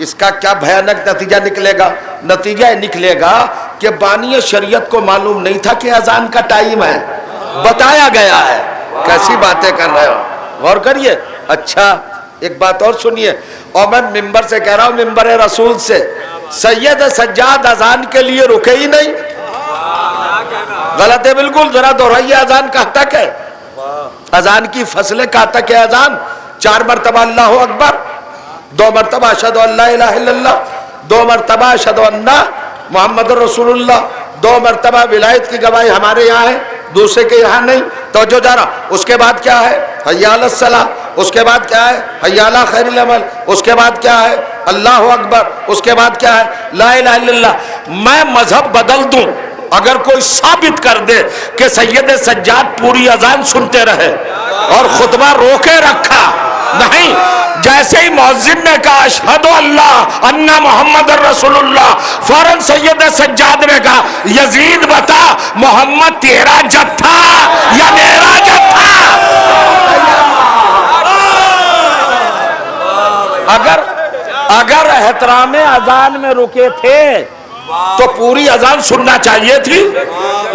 اس کا کیا بھیانک نتیجہ نکلے گا؟ نتیجہ نکلے گا کہ بانی شریعت کو معلوم نہیں تھا کہ اذان کا ٹائم ہے، بتایا گیا ہے۔ کیسی باتیں کر رہے ہو، غور کریے۔ اچھا ایک بات اور سنیے، اور میں ممبر سے کہہ رہا ہوں، ممبر رسول سے، سید سجاد اذان کے لیے رکے ہی نہیں، غلط ہے بالکل۔ ذرا دہرائیے، اذان کہاں تک ہے؟ اذان کی فصلیں کہاں تک ہے؟ اذان 4 مرتبہ اللہ اکبر، 2 مرتبہ اشہد ان لا الہ الا اللہ، 2 مرتبہ اشہد ان محمد رسول اللہ، 2 مرتبہ ولایت کی گواہی ہمارے یہاں ہے، دوسرے کے یہاں نہیں۔ توجہ جا رہا۔ اس کے بعد کیا ہے؟ حی علی الصلاۃ۔ اس کے بعد کیا ہے؟ حی علی خیر العمل۔ اس کے بعد کیا ہے؟ اللہ اکبر۔ اس کے بعد کیا ہے؟ لا الہ الا اللہ۔ میں مذہب بدل دوں اگر کوئی ثابت کر دے کہ سید سجاد پوری اذان سنتے رہے اور خطبہ روکے رکھا، نہیں، جیسے ہی مؤذن نے کہا اشہد اللہ ان محمد رسول اللہ، فوراً سید سجاد نے کہا یزید بتا محمد تیرا جد تھا یا میرا جد تھا؟ اگر احترام اذان میں رکے تھے تو پوری اذان سننا چاہیے تھی،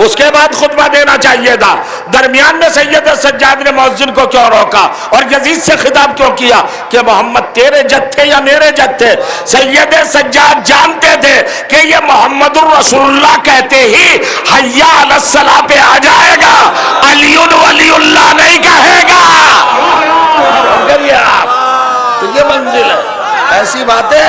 اس کے بعد خطبہ دینا چاہیے تھا۔ درمیان میں سید سجاد نے مؤذن کو کیوں روکا اور یزید سے خطاب کیوں کیا کہ محمد تیرے جد تھے یا میرے جد تھے؟ سید سجاد جانتے تھے کہ یہ محمد الرسول اللہ کہتے ہی حی علی الصلاۃ پہ آ جائے گا، علی ولی اللہ نہیں کہے گا۔ تو یہ منزل ہے، ایسی باتیں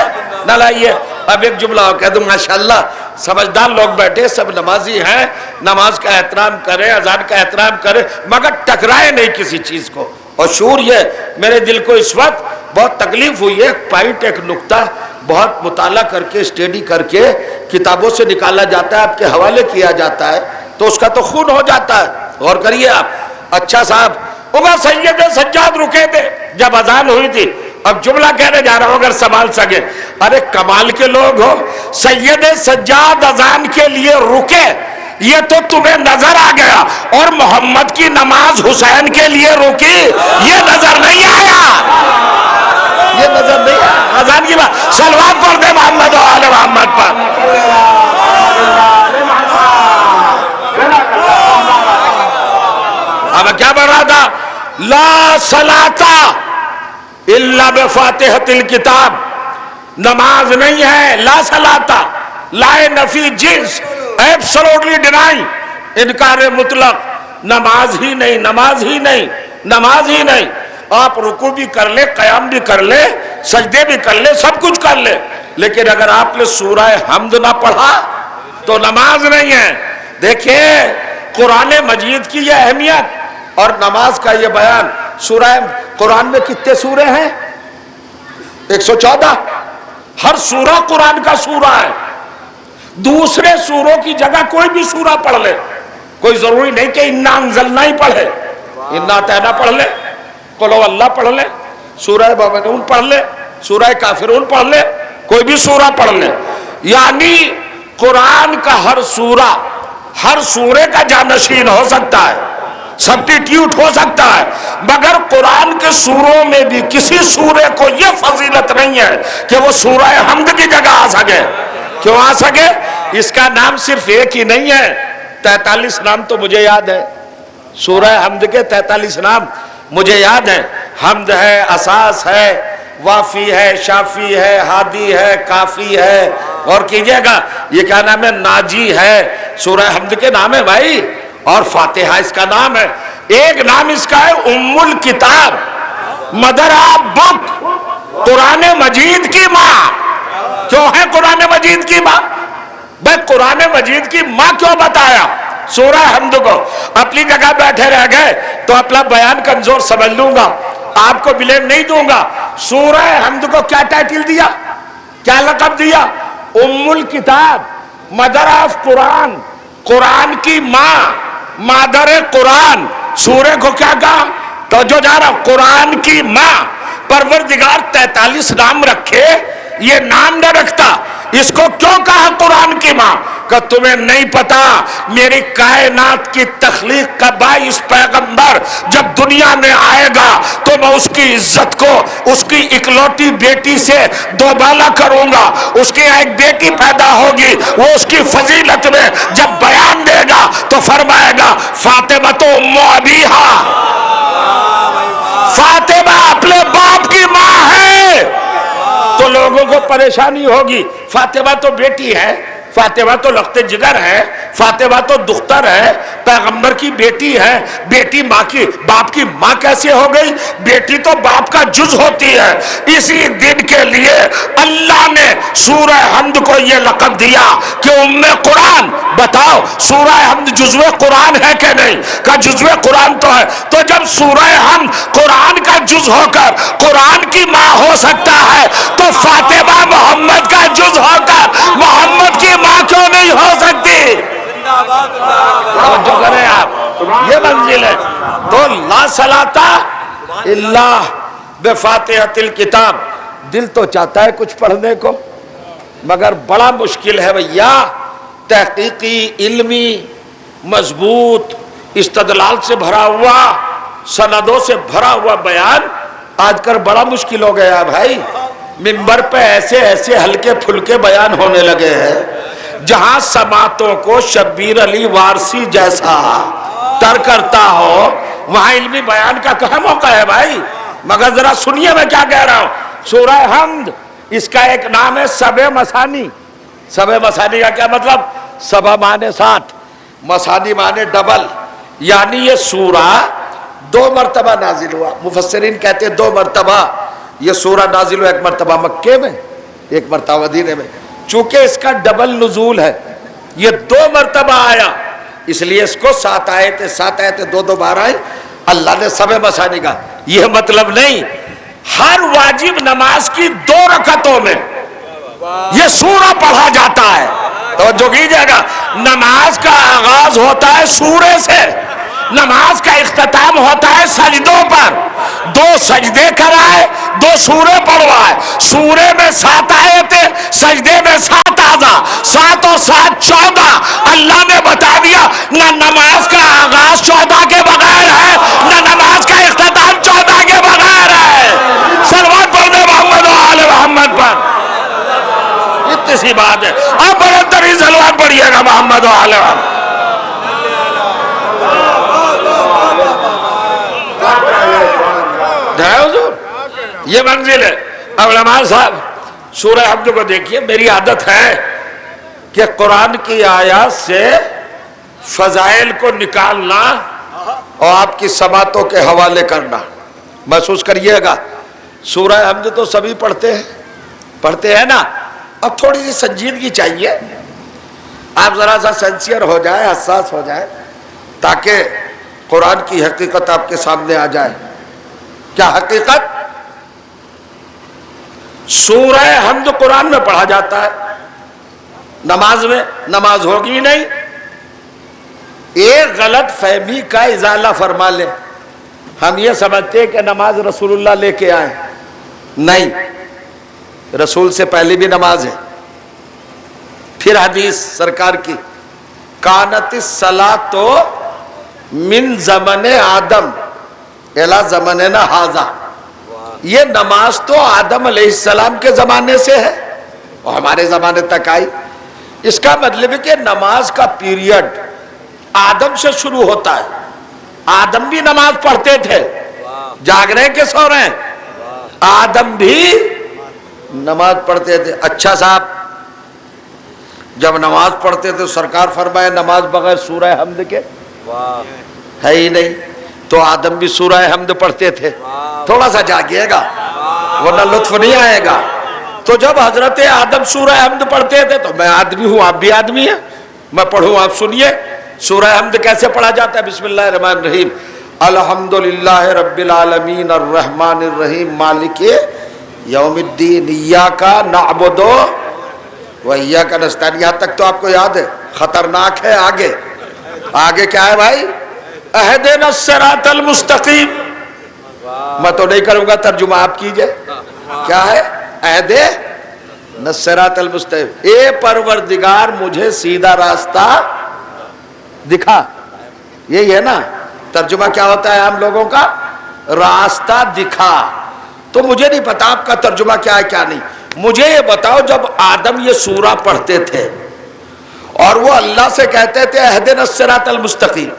نہ لائیے۔ اب ایک جملہ کہہ دوں، ماشاءاللہ سمجھدار لوگ بیٹھے، سب نمازی ہیں، نماز کا احترام کریں، اذان کا احترام کریں، مگر ٹکرائے نہیں کسی چیز کو۔ اور شعور یہ میرے دل کو اس وقت بہت تکلیف ہوئی ہے، ایک پوائنٹ، ایک نقطہ بہت مطالعہ کر کے، اسٹڈی کر کے کتابوں سے نکالا جاتا ہے، آپ کے حوالے کیا جاتا ہے تو اس کا تو خون ہو جاتا ہے۔ غور کریے آپ۔ اچھا صاحب، وہ سید سجاد رکے تھے جب اذان ہوئی تھی۔ اب جملہ کہنے جا رہا ہوں اگر سنبھال سکے، ارے کمال کے لوگ ہو، سید سجاد اذان کے لیے رکے، یہ تو تمہیں نظر آ گیا، اور محمد کی نماز حسین کے لیے رکی، یہ نظر نہیں آیا، یہ نظر نہیں آیا۔ اذان کی بات، صلوات پڑھ دے محمد و آل محمد پر۔ اب کیا بڑھ رہا تھا؟ لا صلاۃ الا بفاتحۃ الکتاب، نماز نہیں ہے، لا صلاۃ، لا نفی جنس، ایبسولوٹلی ڈینائی، انکار مطلق، نماز ہی نہیں، نماز ہی نہیں، نماز ہی نہیں۔ آپ رکوع بھی کر لے، قیام بھی کر لے، سجدے بھی کر لے، سب کچھ کر لے، لیکن اگر آپ نے سورہ حمد نہ پڑھا تو نماز نہیں ہے۔ دیکھیں قرآن مجید کی یہ اہمیت اور نماز کا یہ بیان۔ سورہ قرآن میں کتنے سورے ہیں؟ 114۔ ہر سورہ قرآن کا سورہ ہے۔ دوسرے سوروں کی جگہ کوئی بھی سورہ پڑھ لے، کوئی ضروری نہیں کہ انا انزلنا ہی پڑھے، انا اعطینا پڑھ لے، قل هو اللہ پڑھ لے، سورہ مومنون پڑھ لے، سورہ کافرون پڑھ لے، کوئی بھی سورہ پڑھ لے، یعنی قرآن کا ہر سورہ ہر سورے کا جانشین ہو سکتا ہے، سبسٹیٹیوٹ ہو سکتا ہے، مگر قرآن کے سوروں میں بھی کسی سورے کو یہ فضیلت نہیں ہے کہ وہ سورہ حمد کی جگہ آ سکے۔ کیوں آ سکے؟ اس کا نام صرف ایک ہی نہیں ہے، 43 نام تو مجھے یاد ہے، سورہ حمد کے 43 نام مجھے یاد ہے۔ حمد ہے، اساس ہے، وافی ہے، شافی ہے، ہادی ہے، کافی ہے، اور کیجئے گا یہ کیا نام ہے، ناجی ہے، سورہ حمد کے نام ہے بھائی، اور فاتحہ اس کا نام ہے۔ ایک نام اس کا ہے ام الکتاب، مدر آف بک، قرآن مجید کی ماں۔ کیوں ہے قرآن مجید کی ماں؟ بھائی قرآن مجید کی ماں کیوں بتایا سورہ حمد کو؟ اپنی جگہ بیٹھے رہ گئے تو اپنا بیان کمزور سمجھ لوں گا، آپ کو بلیم نہیں دوں گا۔ سورہ حمد کو کیا ٹائٹل دیا، کیا لقب دیا؟ ام الکتاب، مدر آف قرآن، قرآن کی ماں، مادر قرآن۔ سورہ کو کیا کہا؟ تو جو جا رہا قرآن کی ماں۔ پروردگار 43 نام رکھے، یہ نام نہ رکھتا، اس کو کیوں کہا قرآن کی ماں؟ کہ تمہیں نہیں پتا میری کائنات کی تخلیق کا باعث پیغمبر جب دنیا میں آئے گا تو میں اس کی عزت کو اس کی اکلوتی بیٹی سے دوبالا کروں گا۔ اس کی ایک بیٹی پیدا ہوگی، وہ اس کی فضیلت میں جب بیان دے گا تو فرمائے گا فاطمہ تو ام ابیہا، فاطمہ اپنے باپ کی ماں ہے۔ تو لوگوں کو پریشانی ہوگی، فاطمہ تو بیٹی ہے، فاطمہ تو لخت جگر ہے، فاطمہ تو دختر ہے، پیغمبر کی بیٹی ہے، بیٹی ماں کی باپ کی ماں کیسے ہو گئی؟ بیٹی تو باپ کا جز ہوتی ہے۔ اسی دن کے لیے اللہ نے سورہ حمد کو یہ لقب دیا کہ ام قرآن۔ بتاؤ سورہ حمد جزو قرآن ہے کہ نہیں؟ کہ جزو قرآن تو ہے۔ تو جب سورہ حمد قرآن کا جز ہو کر قرآن کی ماں ہو سکتا ہے تو فاطمہ محمد کا جز ہو کر محمد کی ماں کیوں نہیں ہو سکتی؟ جو کریں آپ، یہ منزل ہے۔ تو لا صلاۃ الا بفاتحۃ الکتاب۔ دل تو چاہتا ہے کچھ پڑھنے کو، مگر بڑا مشکل ہے بھیا۔ تحقیقی، علمی، مضبوط، استدلال سے بھرا ہوا، سندوں سے بھرا ہوا بیان آج کل بڑا مشکل ہو گیا بھائی۔ منبر پہ ایسے ایسے ہلکے پھلکے بیان ہونے لگے ہیں، جہاں سماعتوں کو شبیر علی وارسی جیسا تر کرتا ہو، وہاں علمی بیان کا کہاں موقع ہے بھائی؟ مگر ذرا سنیے میں کیا کہہ رہا ہوں۔ سورہ حمد، اس کا ایک نام ہے سبع مثانی۔ سبع مثانی کا کیا مطلب؟ سبع مانے 7، مثانی مانے ڈبل، یعنی یہ سورہ 2 مرتبہ نازل ہوا۔ مفسرین کہتے ہیں 2 مرتبہ یہ سورہ نازل ہوا، ایک مرتبہ مکے میں، ایک مرتبہ مدینے میں۔ چونکہ اس کا ڈبل نزول ہے، یہ 2 مرتبہ آیا، اس لیے اس کو 7 آیتیں 2 بار آئے۔ اللہ نے سبع مثانی کا یہ مطلب نہیں ہر واجب نماز کی 2 رکعتوں میں یہ سورہ پڑھا جاتا ہے۔ توجہ کیجئے گا، نماز کا آغاز ہوتا ہے سورے سے، نماز کا اختتام ہوتا ہے سجدوں پر۔ 2 سجدے کرائے، 2 سورے پڑھوائے۔ سورے میں 7 آیتیں، سجدے میں 7 اعضاء، 7 اور 7 14۔ اللہ نے بتا دیا نہ نماز کا آغاز 14 کے بغیر ہے، نہ نماز کا اختتام 14 کے بغیر ہے۔ صلوات پڑھنے محمد و آل محمد پر، اتنی سی بات ہے۔ اب بلند ترین صلوات پڑھیے گا محمد و آل محمد۔ یہ منزل ہے۔ اب علماء صاحب سورہ حمد کو دیکھیے، میری عادت ہے کہ قرآن کی آیات سے فضائل کو نکالنا اور آپ کی سماعتوں کے حوالے کرنا۔ محسوس کریے گا، سورہ حمد تو سبھی پڑھتے ہیں نا۔ اب تھوڑی سی سنجیدگی چاہیے، آپ ذرا سا سینسیئر ہو جائے، حساس ہو جائے، تاکہ قرآن کی حقیقت آپ کے سامنے آ جائے۔ کیا حقیقت؟ سورہ حمد قرآن میں پڑھا جاتا ہے، نماز میں نماز ہوگی نہیں۔ ایک غلط فہمی کا ازالہ فرما لیں، ہم یہ سمجھتے ہیں کہ نماز رسول اللہ لے کے آئے، نہیں، رسول سے پہلے بھی نماز ہے۔ پھر حدیث سرکار کی، کانت الصلاۃ من زمن آدم الی زمننا ھذا، یہ نماز تو آدم علیہ السلام کے زمانے سے ہے اور ہمارے زمانے تک آئی۔ اس کا مطلب ہے کہ نماز کا پیریڈ آدم سے شروع ہوتا ہے۔ آدم بھی نماز پڑھتے تھے، جاگ رہے ہیں کہ سو رہے ہیں؟ آدم بھی نماز پڑھتے تھے۔ اچھا صاحب، جب نماز پڑھتے تھے سرکار فرمائے نماز بغیر سورہ حمد کے ہے ہی نہیں، تو آدم بھی سورہ حمد پڑھتے تھے۔ تھوڑا سا جاگیے گا ورنہ لطف نہیں آئے گا۔ تو جب حضرت آدم سورہ حمد پڑھتے تھے تو میں آدمی ہوں، آپ بھی آدمی ہیں، میں پڑھوں آپ سنیے سورہ حمد کیسے پڑھا جاتا ہے۔ بسم اللہ الرحمن الرحیم، الحمدللہ رب العالمین الرحمن الرحیم مالک یوم الدین ایاک نعبد و ایاک نستعین۔ یہاں تک تو آپ کو یاد ہے، خطرناک ہے۔ آگے کیا ہے بھائی؟ اہدنا الصراط المستقیم۔ میں تو نہیں کروں گا، ترجمہ آپ کیجئے۔ کیا ہے؟ اہدنا الصراط المستقیم، اے پروردگار مجھے سیدھا راستہ دکھا۔ یہی ہے نا ترجمہ؟ کیا ہوتا ہے عام لوگوں کا؟ راستہ دکھا۔ تو مجھے نہیں پتا آپ کا ترجمہ کیا ہے کیا نہیں، مجھے یہ بتاؤ جب آدم یہ سورہ پڑھتے تھے اور وہ اللہ سے کہتے تھے اہدنا الصراط المستقیم،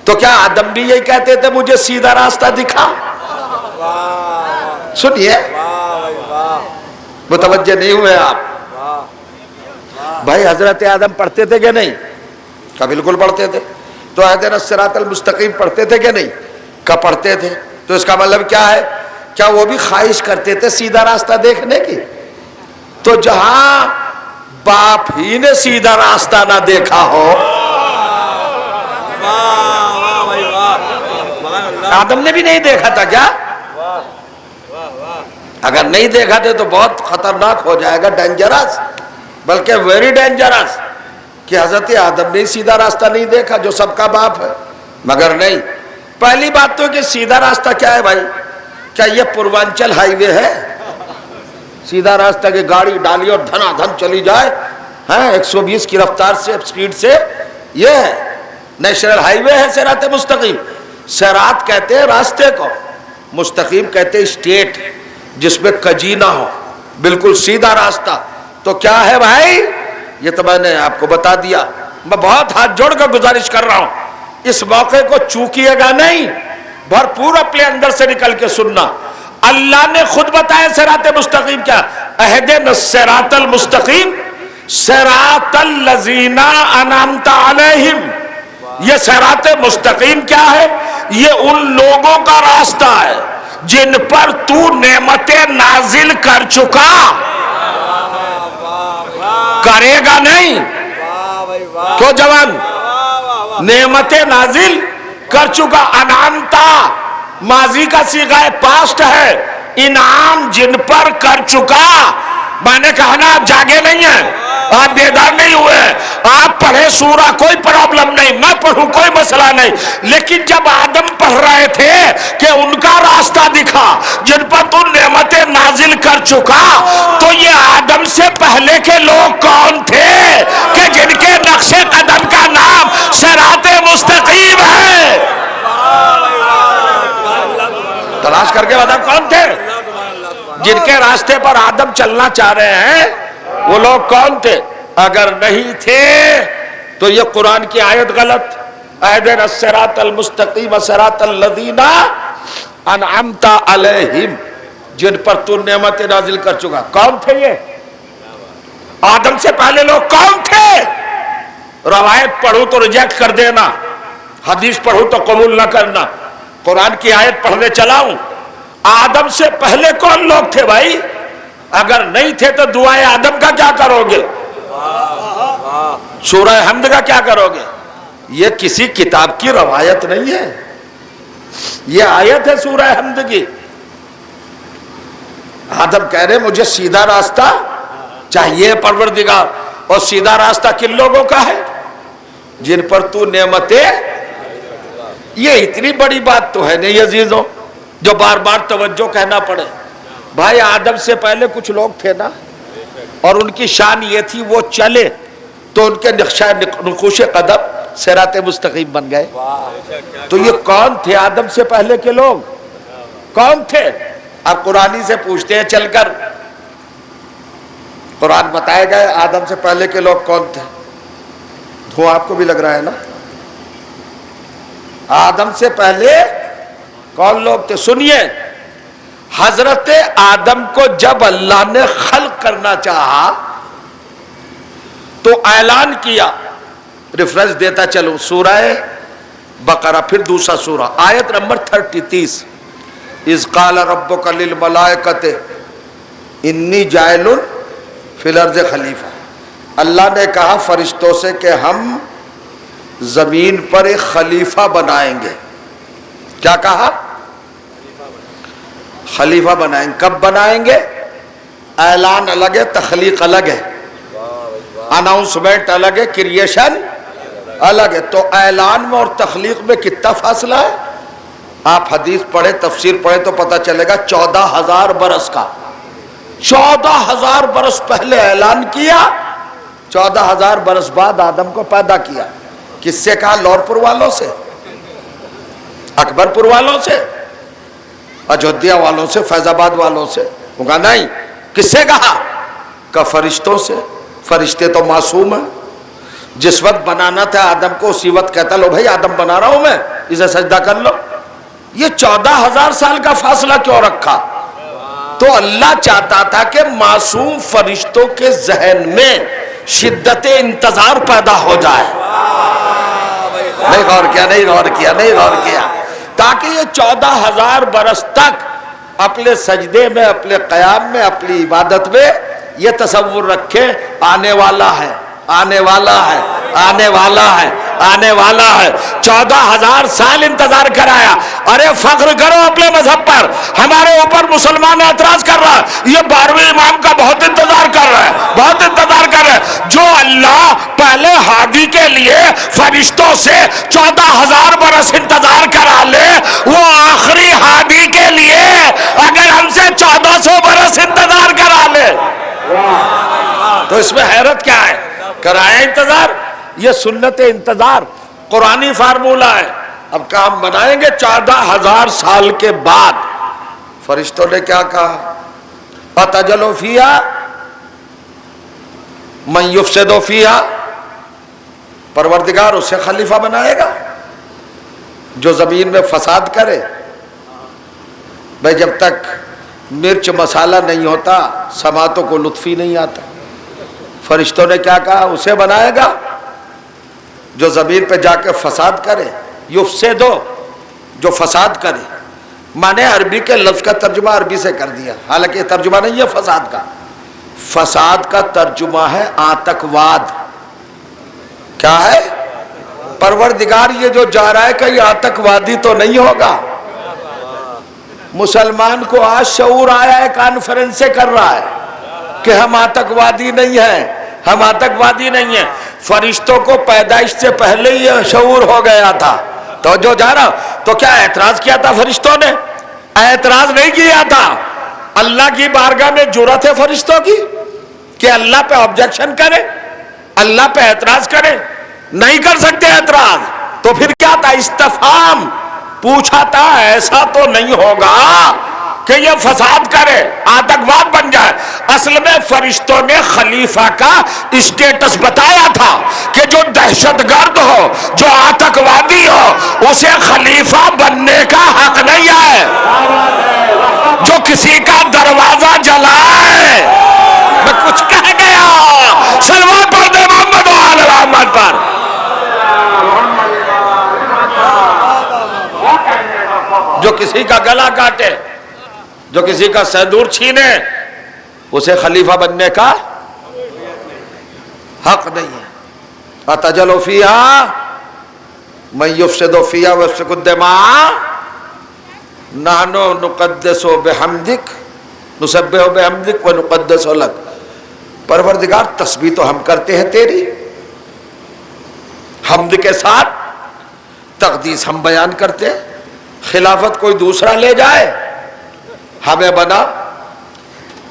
تو کیا آدم بھی یہی کہتے تھے مجھے سیدھا راستہ دکھا؟ سنیے، متوجہ نہیں ہوئے آپ؟ بھائی حضرت آدم پڑھتے تھے کہ نہیں؟ کیا بالکل پڑھتے تھے۔ تو اہدنا الصراط المستقیم پڑھتے تھے کہ نہیں؟ کب پڑھتے تھے؟ تو اس کا مطلب کیا ہے؟ کیا وہ بھی خواہش کرتے تھے سیدھا راستہ دیکھنے کی؟ تو جہاں باپ ہی نے سیدھا راستہ نہ دیکھا ہو، آدم نے بھی نہیں دیکھا تھا کیا؟ اگر نہیں دیکھا تھے تو بہت خطرناک ہو جائے گا، ڈینجرس، بلکہ ویری ڈینجرس، کہ حضرت آدم نے سیدھا راستہ نہیں دیکھا جو سب کا باپ ہے۔ مگر نہیں، پہلی بات تو کہ سیدھا راستہ کیا ہے بھائی؟ کیا یہ پوروانچل ہائی وے ہے؟ سیدھا راستہ کہ گاڑی ڈالی اور دھنا دھن چلی جائے 120 کی رفتار سے، سپیڈ سے؟ یہ ہے نیشنل ہائی وے ہے صراط مستقیم؟ صراط کہتے ہیں راستے کو، مستقیم کہتے ہیں اسٹیٹ جس میں کجی نہ ہو، بالکل سیدھا راستہ۔ تو کیا ہے بھائی؟ یہ تو میں نے آپ کو بتا دیا۔ میں بہت ہاتھ جوڑ کر گزارش کر رہا ہوں، اس موقع کو چوکیے گا نہیں، بھرپور اپنے اندر سے نکل کے سننا۔ اللہ نے خود بتایا صراط مستقیم کیا، اہدنا الصراط المستقیم صراط الذین انعمت علیہم۔ یہ صراط مستقیم کیا ہے؟ یہ ان لوگوں کا راستہ ہے جن پر تو نعمتیں نازل کر چکا، کرے گا نہیں۔ کیوں جوان؟ نعمتیں نازل کر چکا، انعامتا ماضی کا صیغہ پاسٹ ہے، انعام جن پر کر چکا۔ میں نے کہا نا آپ جاگے نہیں ہیں، آپ بیدار نہیں ہوئے ہیں۔ آپ پڑھے سورہ کوئی پرابلم نہیں، میں پڑھوں کوئی مسئلہ نہیں، لیکن جب آدم پڑھ رہے تھے کہ ان کا راستہ دکھا جن پر تو نعمتیں نازل کر چکا، تو یہ آدم سے پہلے کے لوگ کون تھے کہ جن کے نقش قدم کا نام صراط مستقیم ہے؟ تلاش کر کے بتا کون تھے جن کے راستے پر آدم چلنا چاہ رہے ہیں؟ وہ لوگ کون تھے؟ اگر نہیں تھے تو یہ قرآن کی آیت غلط، اہدنا الصراط المستقیم صراط الذین انعمت علیہم، جن پر تو نعمت نازل کر چکا۔ کون تھے یہ؟ آدم سے پہلے لوگ کون تھے؟ روایت پڑھوں تو ریجیکٹ کر دینا، حدیث پڑھوں تو قبول نہ کرنا، قرآن کی آیت پڑھنے چلاؤں۔ آدم سے پہلے کون لوگ تھے بھائی؟ اگر نہیں تھے تو دعائے آدم کا کیا کرو گے؟ سورہ حمد کا کیا کرو گے؟ یہ کسی کتاب کی روایت نہیں ہے، یہ آیت ہے سورہ حمد کی۔ آدم کہہ رہے مجھے سیدھا راستہ چاہیے پروردگار، اور سیدھا راستہ کن لوگوں کا ہے؟ جن پر تو نعمتیں۔ یہ اتنی بڑی بات تو ہے نہیں عزیزوں جو بار بار توجہ کہنا پڑے۔ بھائی آدم سے پہلے کچھ لوگ تھے نا، اور ان کی شان یہ تھی وہ چلے تو ان کے نقوش قدم صراط مستقیم بن گئے. تو یہ کون تھے آدم سے پہلے کے لوگ؟ کون تھے؟ اب قرآنی سے پوچھتے ہیں چل کر. قرآن بتائے گئے آدم سے پہلے کے لوگ کون تھے. دھواں آپ کو بھی لگ رہا ہے نا؟ آدم سے پہلے کون لوگ تھے؟ سنیے. حضرت آدم کو جب اللہ نے خلق کرنا چاہا تو اعلان کیا. ریفرنس دیتا چلو سورہ بقرہ، پھر دوسرا سورہ، آیت نمبر 30. اذ قال ربک للملائکۃ انی جاعل فی الارض خلیفہ. اللہ نے کہا فرشتوں سے کہ ہم زمین پر ایک خلیفہ بنائیں گے. کیا کہا؟ خلیفہ بنائیں گے. کب بنائیں گے؟ اعلان الگ ہے، تخلیق الگ ہے. اناؤنسمنٹ الگ ہے، کریشن الگ ہے. تو اعلان میں اور تخلیق میں کتنا فاصلہ ہے؟ آپ حدیث پڑھیں، تفسیر پڑھیں تو پتہ چلے گا. 14,000 برس کا. 14,000 برس پہلے اعلان کیا، 14,000 برس بعد آدم کو پیدا کیا. کس سے کہا؟ لور پور والوں سے، اکبر پور والوں سے، اجودھیا والوں سے، فیض آباد والوں سے؟ وہ کہا نہیں. کس سے کہا؟ کہ فرشتوں سے. فرشتے تو معصوم ہیں. جس وقت بنانا تھا آدم کو اسی وقت کہتا لو بھائی آدم بنا رہا ہوں میں، اسے سجدہ کر لو. یہ 14,000 سال کا فاصلہ کیوں رکھا؟ تو اللہ چاہتا تھا کہ معصوم فرشتوں کے ذہن میں شدت انتظار پیدا ہو جائے. نہیں غور کیا، نہیں غور کیا، نہیں غور کیا. تاکہ یہ 14,000 برس تک اپنے سجدے میں، اپنے قیام میں، اپنی عبادت میں یہ تصور رکھے آنے والا ہے، آنے والا ہے، آنے والا ہے، آنے والا ہے. 14,000 سال انتظار کرایا. ارے فخر کرو اپنے مذہب پر. ہمارے اوپر مسلمان اعتراض کر رہا ہے، یہ 12ویں امام کا بہت انتظار کر رہا ہے، بہت انتظار کر رہا ہے. جو اللہ پہلے ہادی کے لیے فرشتوں سے 14,000 برس انتظار کرا لے، وہ آخری ہادی کے لیے اگر ہم سے 1400 برس انتظار کرا لے تو اس میں حیرت کیا ہے؟ کرائے انتظار. یہ سنت انتظار قرآنی فارمولہ ہے. اب کام بنائیں گے 14,000 سال کے بعد. فرشتوں نے کیا کہا؟ اتجلو فیہا من یفسد فیہا. پروردگار اسے خلیفہ بنائے گا جو زمین میں فساد کرے. بھائی جب تک مرچ مسالہ نہیں ہوتا سماعتوں کو لطف ہی نہیں آتا. فرشتوں نے کیا کہا؟ اسے بنائے گا جو زمین پہ جا کے فساد کرے. یفسدو، جو فساد کرے. میں نے عربی کے لفظ کا ترجمہ عربی سے کر دیا، حالانکہ یہ ترجمہ نہیں ہے فساد کا. فساد کا ترجمہ ہے آتکواد. کیا ہے؟ پروردگار یہ جو جا رہا ہے کہ یہ آتکوادی تو نہیں ہوگا. مسلمان کو آج شعور آیا ہے، کانفرنس سے کر رہا ہے کہ ہم آتکوادی نہیں ہیں، ہم آتکوادی نہیں ہیں. فرشتوں کو پیدائش سے پہلے ہی شعور ہو گیا تھا. تو جو جا رہا تو کیا اعتراض کیا تھا فرشتوں نے؟ اعتراض نہیں کیا تھا. اللہ کی بارگاہ میں جرأت ہے فرشتوں کی کہ اللہ پہ آبجیکشن کرے، اللہ پہ اعتراض کرے؟ نہیں کر سکتے اعتراض. تو پھر کیا تھا؟ استفہام پوچھا تھا. ایسا تو نہیں ہوگا کہ یہ فساد کرے، آتکواد بن جائے. اصل میں فرشتوں نے خلیفہ کا اسٹیٹس بتایا تھا کہ جو دہشت گرد ہو، جو آتکوادی ہو، اسے خلیفہ بننے کا حق نہیں ہے. جو کسی کا دروازہ جلائے، میں کچھ کہہ گیا، صلوات پڑھ دے محمد و آل محمد پر. جو کسی کا گلا کاٹے، جو کسی کا سندور چھینے، اسے خلیفہ بننے کا حق نہیں ہے. اتجلو فیہا من یفسد فیہا ویسفک الدماء نحن نقدس بحمدک نسبح بحمدک ونقدس لک. پروردگار تسبیح تو ہم کرتے ہیں تیری، حمد کے ساتھ تقدیس ہم بیان کرتے ہیں. خلافت کوئی دوسرا لے جائے، ہمیں بنا.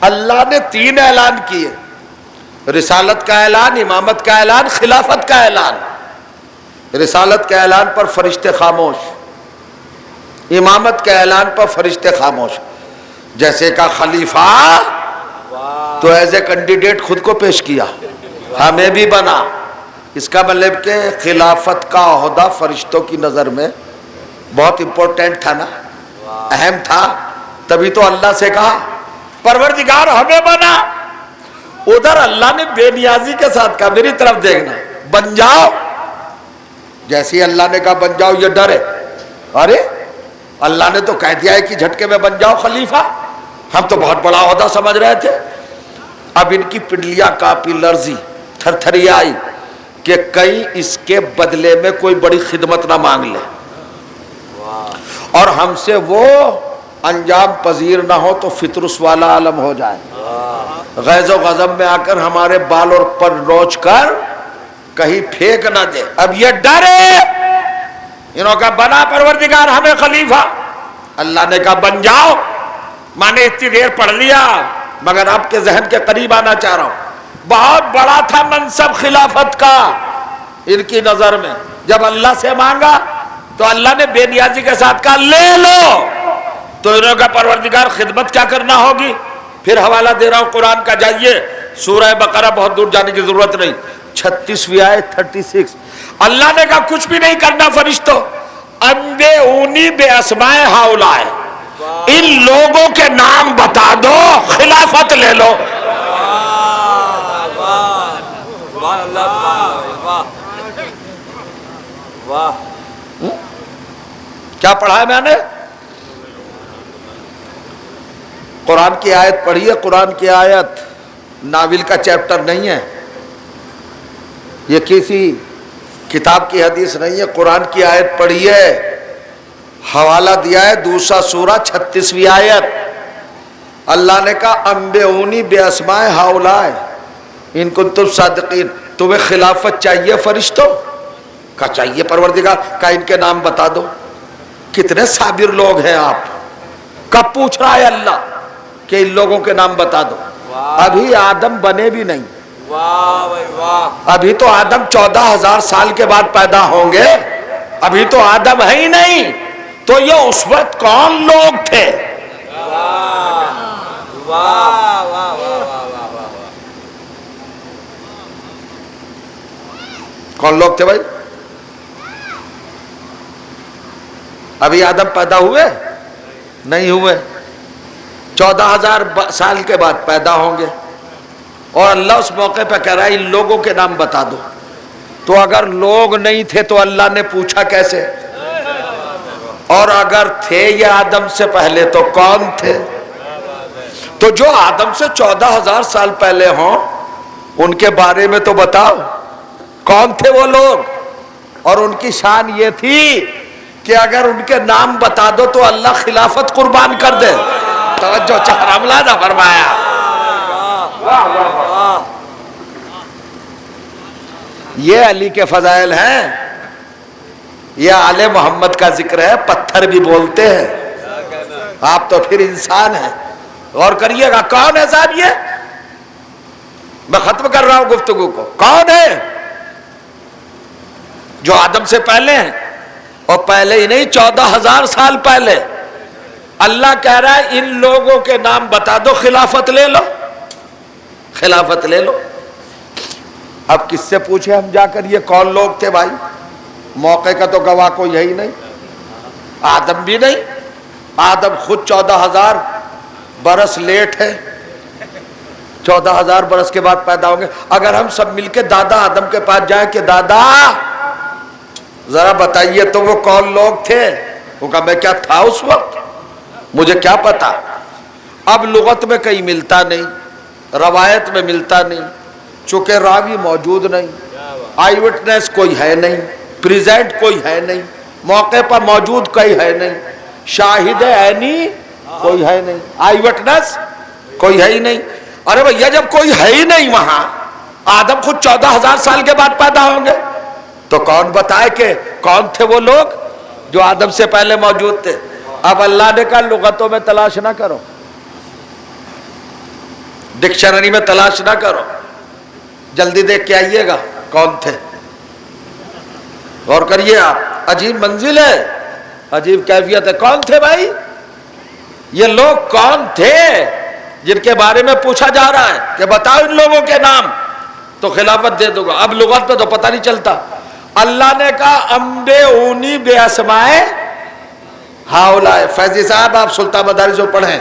اللہ نے 3 اعلان کیے. رسالت کا اعلان، امامت کا اعلان، خلافت کا اعلان۔ رسالت کے اعلان پر فرشتے خاموش، امامت کے اعلان پر فرشتے خاموش۔ جیسے کا خلیفہ تو ایز اے کینڈیڈیٹ خود کو پیش کیا، ہمیں بھی بنا۔ اس کا مطلب کہ خلافت کا عہدہ فرشتوں کی نظر میں بہت امپورٹنٹ تھا نا، اہم تھا، تبھی تو اللہ سے کہا پروردگار ہمیں بنا۔ ادھر اللہ نے بے نیازی کے ساتھ کہا میری طرف دیکھنا، بن جاؤ۔ جیسے ہی اللہ نے کہا بن جاؤ، یہ ڈرے، ارے اللہ نے تو کہہ دیا ہے کہ جھٹکے میں بن جاؤ خلیفہ، ہم تو بہت بڑا عہدہ سمجھ رہے تھے۔ اب ان کی پنڈلیاں کانپی، لرزی، تھر تھری آئی کہ کہیں اس کے بدلے میں کوئی بڑی خدمت نہ مانگ لے اور ہم سے وہ انجام پذیر نہ ہو تو فطرس والا عالم ہو جائے، غیظ و غضب میں آ کر ہمارے بال اور پر نوچ کر کہیں پھینک نہ دے۔ اب یہ ڈرے، انہوں کا بنا پروردگار ہمیں خلیفہ، اللہ نے کہا بن جاؤ۔ میں نے اتنی دیر پڑھ لیا مگر آپ کے ذہن کے قریب آنا چاہ رہا ہوں۔ بہت بڑا تھا منصب خلافت کا ان کی نظر میں۔ جب اللہ سے مانگا تو اللہ نے بے نیازی کے ساتھ کہا لے لو، تو انہوں کا پروردگار خدمت کیا کرنا ہوگی۔ پھر حوالہ دے رہا ہوں قرآن کا، جائیے سورہ بقرہ، بہت دور جانے کی ضرورت نہیں، 36ویں آیت 36۔ اللہ نے کہا کچھ بھی نہیں کرنا فرشتوں، انبئونی باسماء ہؤلاء، ان لوگوں کے نام بتا دو، خلافت لے لو۔ کیا پڑھا ہے میں نے؟ قرآن کی آیت پڑھی ہے، قرآن کی آیت، ناول کا چیپٹر نہیں ہے، یہ کسی کتاب کی حدیث نہیں ہے، قرآن کی آیت پڑھی ہے، حوالہ دیا ہے دوسرا سورہ 36ویں آیت۔ اللہ نے کہا انبئونی باسماء ہؤلاء ان کنتم صادقین، تمہیں خلافت چاہیے فرشتوں؟ کہا چاہیے پروردگار، کہا ان کے نام بتا دو۔ کتنے صابر لوگ ہیں آپ، کب پوچھ رہا ہے اللہ کہ ان لوگوں کے نام بتا دو۔ ابھی آدم بنے بھی نہیں، ابھی تو آدم 14,000 سال کے بعد پیدا ہوں گے، ابھی تو آدم ہے ہی نہیں، تو یہ اس وقت کون لوگ تھے؟ کون لوگ تھے بھائی؟ ابھی آدم پیدا ہوئے نہیں ہوئے، 14,000 سال کے بعد پیدا ہوں گے، اور اللہ اس موقع پہ کہہ رہا ہے ان لوگوں کے نام بتا دو۔ تو اگر لوگ نہیں تھے تو اللہ نے پوچھا کیسے؟ اور اگر تھے یہ آدم سے پہلے تو کون تھے؟ تو جو آدم سے 14,000 سال پہلے ہوں ان کے بارے میں تو بتاؤ کون تھے وہ لوگ۔ اور ان کی شان یہ تھی کہ اگر ان کے نام بتا دو تو اللہ خلافت قربان کر دے۔ توجہ چہر عملہ نہ فرمایا۔ یہ علی کے فضائل ہیں، یہ آل محمد کا ذکر ہے، پتھر بھی بولتے ہیں، آپ تو پھر انسان ہیں۔ غور کریے گا کون ہے صاحب یہ؟ میں ختم کر رہا ہوں گفتگو کو۔ کون ہے جو آدم سے پہلے ہیں، اور پہلے ہی نہیں 14,000 سال پہلے۔ اللہ کہہ رہا ہے ان لوگوں کے نام بتا دو، خلافت لے لو، خلافت لے لو۔ اب کس سے پوچھے ہم جا کر یہ کون لوگ تھے بھائی؟ موقع کا تو گواہ کوئی ہے ہی نہیں، آدم بھی نہیں، آدم خود 14,000 برس لیٹ ہے، 14,000 برس کے بعد پیدا ہوں گے۔ اگر ہم سب مل کے دادا آدم کے پاس جائیں کہ دادا ذرا بتائیے تو وہ کون لوگ تھے، وہ کہا میں کیا تھا اس وقت، مجھے کیا پتا۔ اب لغت میں کہیں ملتا نہیں، روایت میں ملتا نہیں، چونکہ راوی موجود نہیں، آئی وٹنس کوئی ہے نہیں، پریزنٹ کوئی ہے نہیں، موقع پر موجود کوئی ہے نہیں، شاہد عینی کوئی ہے نہیں، آئی وٹنس کوئی ہے ہی نہیں۔ ارے بھیا جب کوئی ہے ہی نہیں وہاں، آدم خود 14,000 سال کے بعد پیدا ہوں گے، تو کون بتائے کہ کون تھے وہ لوگ جو آدم سے پہلے موجود تھے؟ اب اللہ نے کہا لغتوں میں تلاش نہ کرو، ڈکشنری میں تلاش نہ کرو، جلدی دیکھ کے آئیے گا کون تھے، غور کریے آپ، عجیب منزل ہے، عجیب کیفیت ہے. کون تھے بھائی یہ لوگ؟ کون تھے جن کے بارے میں پوچھا جا رہا ہے کہ بتاؤ ان لوگوں کے نام، تو خلافت دے دوں گا. اب لغت میں تو پتہ نہیں چلتا. اللہ نے کہا امبے اونی بے اسمائے ہاؤلائے. فیضی صاحب آپ سلطان مدارس جو پڑھیں،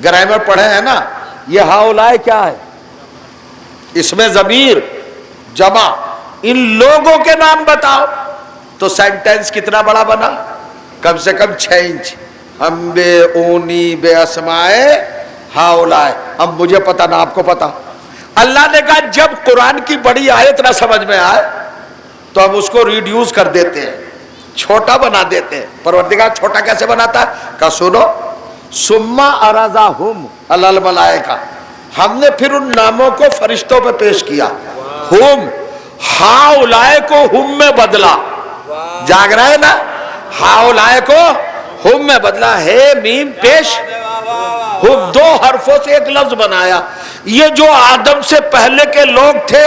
گرامر پڑھے ہیں نا، یہ ہاؤلائے کیا ہے؟ اس میں ضمیر جمع، ان لوگوں کے نام بتاؤ. تو سینٹینس کتنا بڑا بنا؟ کم سے کم 6 انچ. امبے اونی بے اسمائے ہاؤلائے. اب مجھے پتا نہ آپ کو پتا. اللہ نے کہا جب قرآن کی بڑی آیت نہ سمجھ میں آئے تو ہم اس کو ریڈیوس کر دیتے ہیں، چھوٹا بنا دیتے ہیں. پروردگار چھوٹا کیسے بناتا ہے؟ کہا سنو، ثم عرضہم علی الملائکہ، ہم نے پھر ان ناموں کو فرشتوں پہ پیش کیا. ہم ہاؤلائے کو ہم میں بدلا. جاگ رہا ہے نا؟ ہاؤلائے کو ہم میں بدلا. ہے میم پیش ہم، 2 حرفوں سے ایک لفظ بنایا. یہ جو آدم سے پہلے کے لوگ تھے،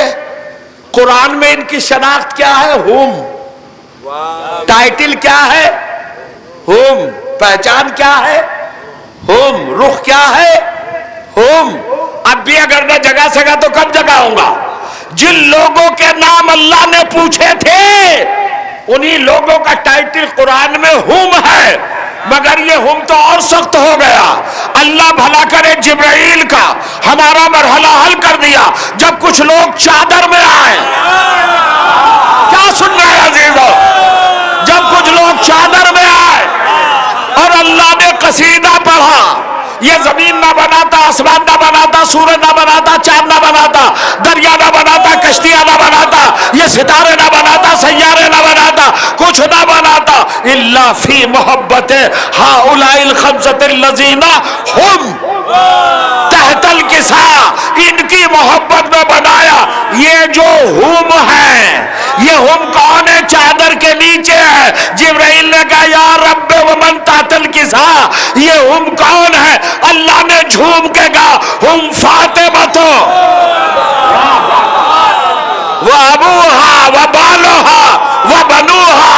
قرآن میں ان کی شناخت کیا ہے؟ ہم. ٹائٹل کیا ہے؟ ہم. پہچان کیا ہے؟ ہم. رخ کیا ہے؟ ہم. اب بھی اگر نہ جگہ سکا تو کب جگاؤں گا؟ جن لوگوں کے نام اللہ نے پوچھے تھے انہی لوگوں کا ٹائٹل قرآن میں ہم ہے. مگر یہ ہم تو اور سخت ہو گیا. اللہ بھلا کرے جبرائیل کا ہمارا مرحلہ حل کر دیا. جب کچھ لوگ چادر میں آئے، کیا سن رہے ہیں عزیزو؟ جب کچھ لوگ چادر میں آئے اور اللہ نے قصیدہ پڑھا، یہ زمین نہ بناتا، آسمان نہ بناتا، سورج نہ بناتا، چاند نہ بناتا، دریا نہ بناتا، کشتیاں نہ بناتا، یہ ستارے نہ بناتا، سیارے نہ بناتا، کچھ نہ بناتا الا فی محبت ہؤلاء الخمسۃ الذین ہم تحت الکساء. ان کی محبت میں بنایا. یہ جو ہم ہے، یہ ہم کون ہے؟ چادر کے نیچے ہے. جبرائیل نے کہا یا رب ومن تحت الکساء، یہ ہم کون ہے؟ اللہ نے جھوم کے کہا ہم فاطمہ تو وابوہا وبالوہا وبنوہا.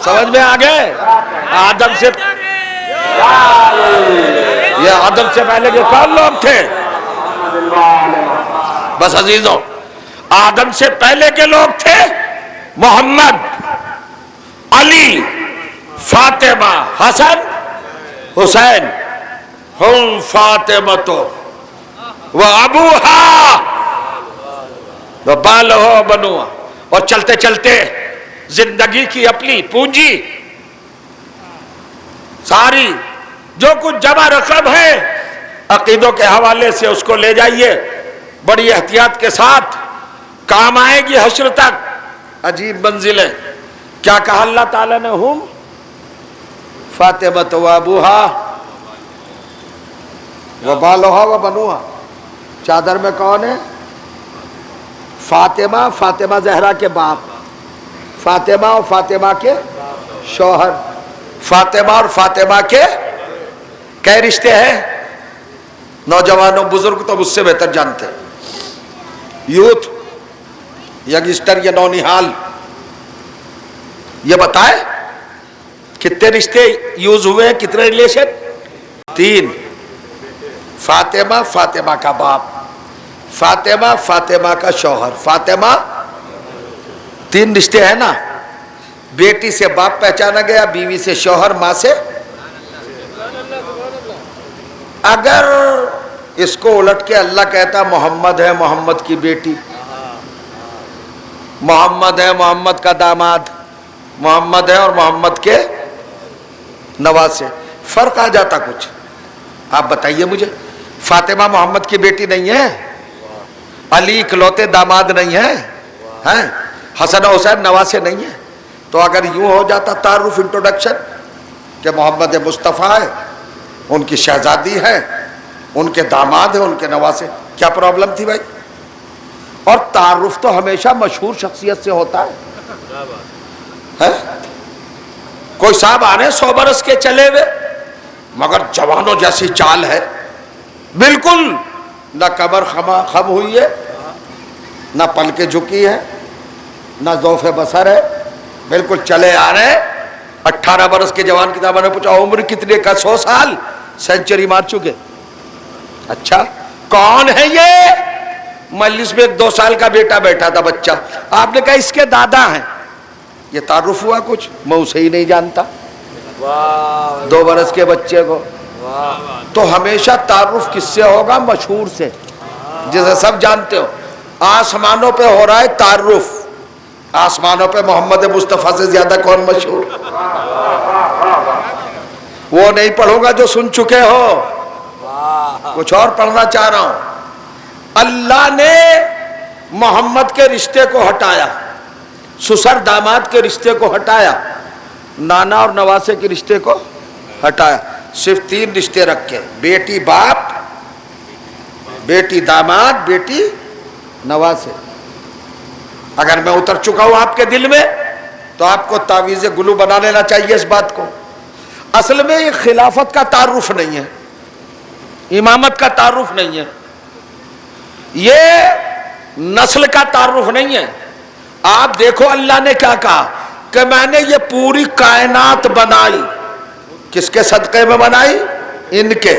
سمجھ میں آگئے؟ آدم سے، یہ آدم سے پہلے کے کون لوگ تھے؟ بس عزیزوں، آدم سے پہلے کے لوگ تھے محمد، علی، فاطمہ، حسن، حسین. ہم فاطمہ و ابوہا و بالہا بنوہا. اور چلتے چلتے زندگی کی اپنی پونجی ساری جو کچھ جمع رقم ہے عقیدوں کے حوالے سے اس کو لے جائیے بڑی احتیاط کے ساتھ، کام آئے گی حشر تک. عجیب منزلیں. کیا کہا اللہ تعالیٰ نے؟ ہم فاطمہ و ابوہا و بالوہا و بنوہا. چادر میں کون ہے؟ فاطمہ، فاطمہ زہرا کے باپ، فاطمہ اور فاطمہ کے شوہر، فاطمہ اور فاطمہ کے کئی رشتے ہیں؟ نوجوانوں بزرگ تو مجھ سے بہتر جانتے ہیں. یوتھ، ینگسٹر یا نونہال، یہ بتائے کتنے رشتے یوز ہوئے ہیں؟ کتنے ریلیشن؟ 3. فاطمہ، فاطمہ کا باپ، فاطمہ، فاطمہ کا شوہر، فاطمہ. 3 رشتے ہیں نا. بیٹی سے باپ پہچانا گیا، بیوی سے شوہر، ماں سے. اگر اس کو الٹ کے اللہ کہتا محمد ہے محمد کی بیٹی، محمد ہے محمد کا داماد، محمد ہے اور محمد کے نواسے، فرق آ جاتا کچھ؟ آپ بتائیے مجھے. فاطمہ محمد کی بیٹی نہیں ہے، علی اکلوتے داماد نہیں ہے، حسن و حسین نواسے نہیں ہیں. تو اگر یوں ہو جاتا تعارف، انٹروڈکشن کہ محمد مصطفیٰ ہے، ان کی شہزادی ہے، ان کے داماد ہیں، ان کے نواسے، کیا پرابلم تھی بھائی؟ اور تعارف تو ہمیشہ مشہور شخصیت سے ہوتا ہے. کوئی صاحب آنے 100 برس کے چلے ہوئے مگر جوانوں جیسی چال ہے، بالکل نہ کمر خم ہوئی ہے نہ پلکیں جھکی ہیں نہ ذوف بصر ہے، بالکل چلے آ رہے ہیں۔ 18 برس کے جوان کی طرح نے پوچھا عمر کتنے کا؟ 100 سال، سینچری مار چکے۔ اچھا کون ہے یہ؟ مجلس میں ایک 2 سال کا بیٹا بیٹھا تھا، بچہ۔ آپ نے کہا اس کے دادا ہیں۔ یہ تعارف ہوا کچھ؟ میں اسے ہی نہیں جانتا، 2 برس کے بچے کو۔ تو ہمیشہ تعارف کس سے ہوگا؟ مشہور سے، جسے سب جانتے ہو۔ آسمانوں پہ ہو رہا ہے تعارف، آسمانوں پہ محمد مصطفیٰ سے زیادہ کون مشہور؟ وہ نہیں پڑھوں گا جو سن چکے ہو، کچھ اور پڑھنا چاہ رہا ہوں۔ اللہ نے محمد کے رشتے کو ہٹایا، سسر داماد کے رشتے کو ہٹایا، نانا اور نواسے کے رشتے کو ہٹایا، صرف 3 رشتے رکھے: بیٹی باپ، بیٹی داماد، بیٹی نواسے۔ اگر میں اتر چکا ہوں آپ کے دل میں تو آپ کو تعویذ گلو بنا لینا چاہیے اس بات کو۔ اصل میں یہ خلافت کا تعارف نہیں ہے، امامت کا تعارف نہیں ہے، یہ نسل کا تعارف نہیں ہے۔ آپ دیکھو اللہ نے کیا کہا کہ میں نے یہ پوری کائنات بنائی، کس کے صدقے میں بنائی؟ ان کے۔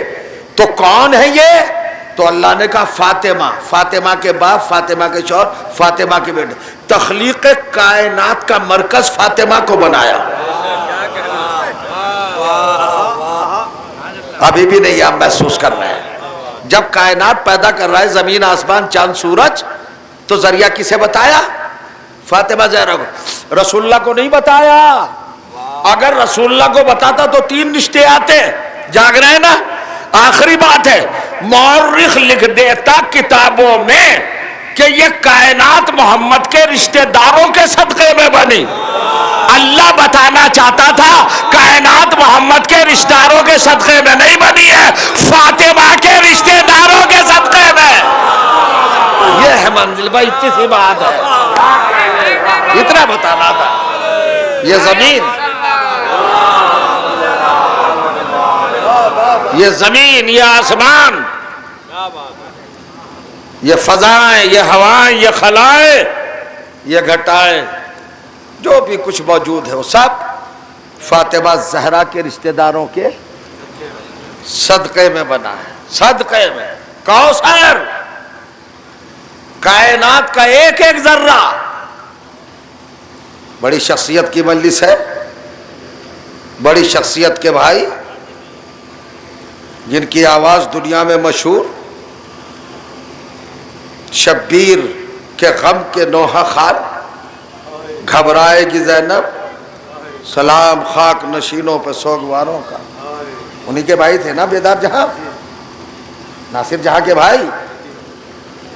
تو کون ہے یہ؟ تو اللہ نے کہا فاطمہ، فاطمہ کے باپ، فاطمہ کے شوہر، فاطمہ کے بیٹے۔ تخلیق کائنات کا مرکز فاطمہ کو بنایا۔ ابھی بھی نہیں آپ محسوس کر رہے ہیں۔ جب کائنات پیدا کر رہا ہے، زمین آسمان چاند سورج، تو ذریعہ کسے بتایا؟ فاطمہ زہرا کو۔ رسول اللہ کو نہیں بتایا۔ اگر رسول اللہ کو بتاتا تو 3 رشتے آتے۔ جاگ رہے ہیں نا؟ آخری بات ہے، مورخ لکھ دیتا کتابوں میں کہ یہ کائنات محمد کے رشتہ داروں کے صدقے میں بنی۔ اللہ بتانا چاہتا تھا کائنات محمد کے رشتہ داروں کے صدقے میں نہیں بنی ہے، فاطمہ کے رشتہ داروں کے صدقے میں۔ یہ ہے منزل بھائی، اتنی سی بات ہے، اتنا بتانا تھا۔ یہ زمین، یہ زمین، یہ آسمان، یہ فضائیں، یہ ہوائیں، یہ خلائیں، یہ گھٹائیں، جو بھی کچھ موجود ہے وہ سب فاطمہ زہرا کے رشتہ داروں کے صدقے میں بنا ہے۔ صدقے میں کوثر، کائنات کا ایک ایک ذرہ۔ بڑی شخصیت کی مجلس ہے، بڑی شخصیت کے بھائی جن کی آواز دنیا میں مشہور۔ شبیر کے غم کے نوحہ خال، گھبرائے گی زینب، سلام خاک نشینوں پہ سوگواروں کا۔ انہی کے بھائی تھے نا بیدار جہاں، ناصر جہاں کے بھائی،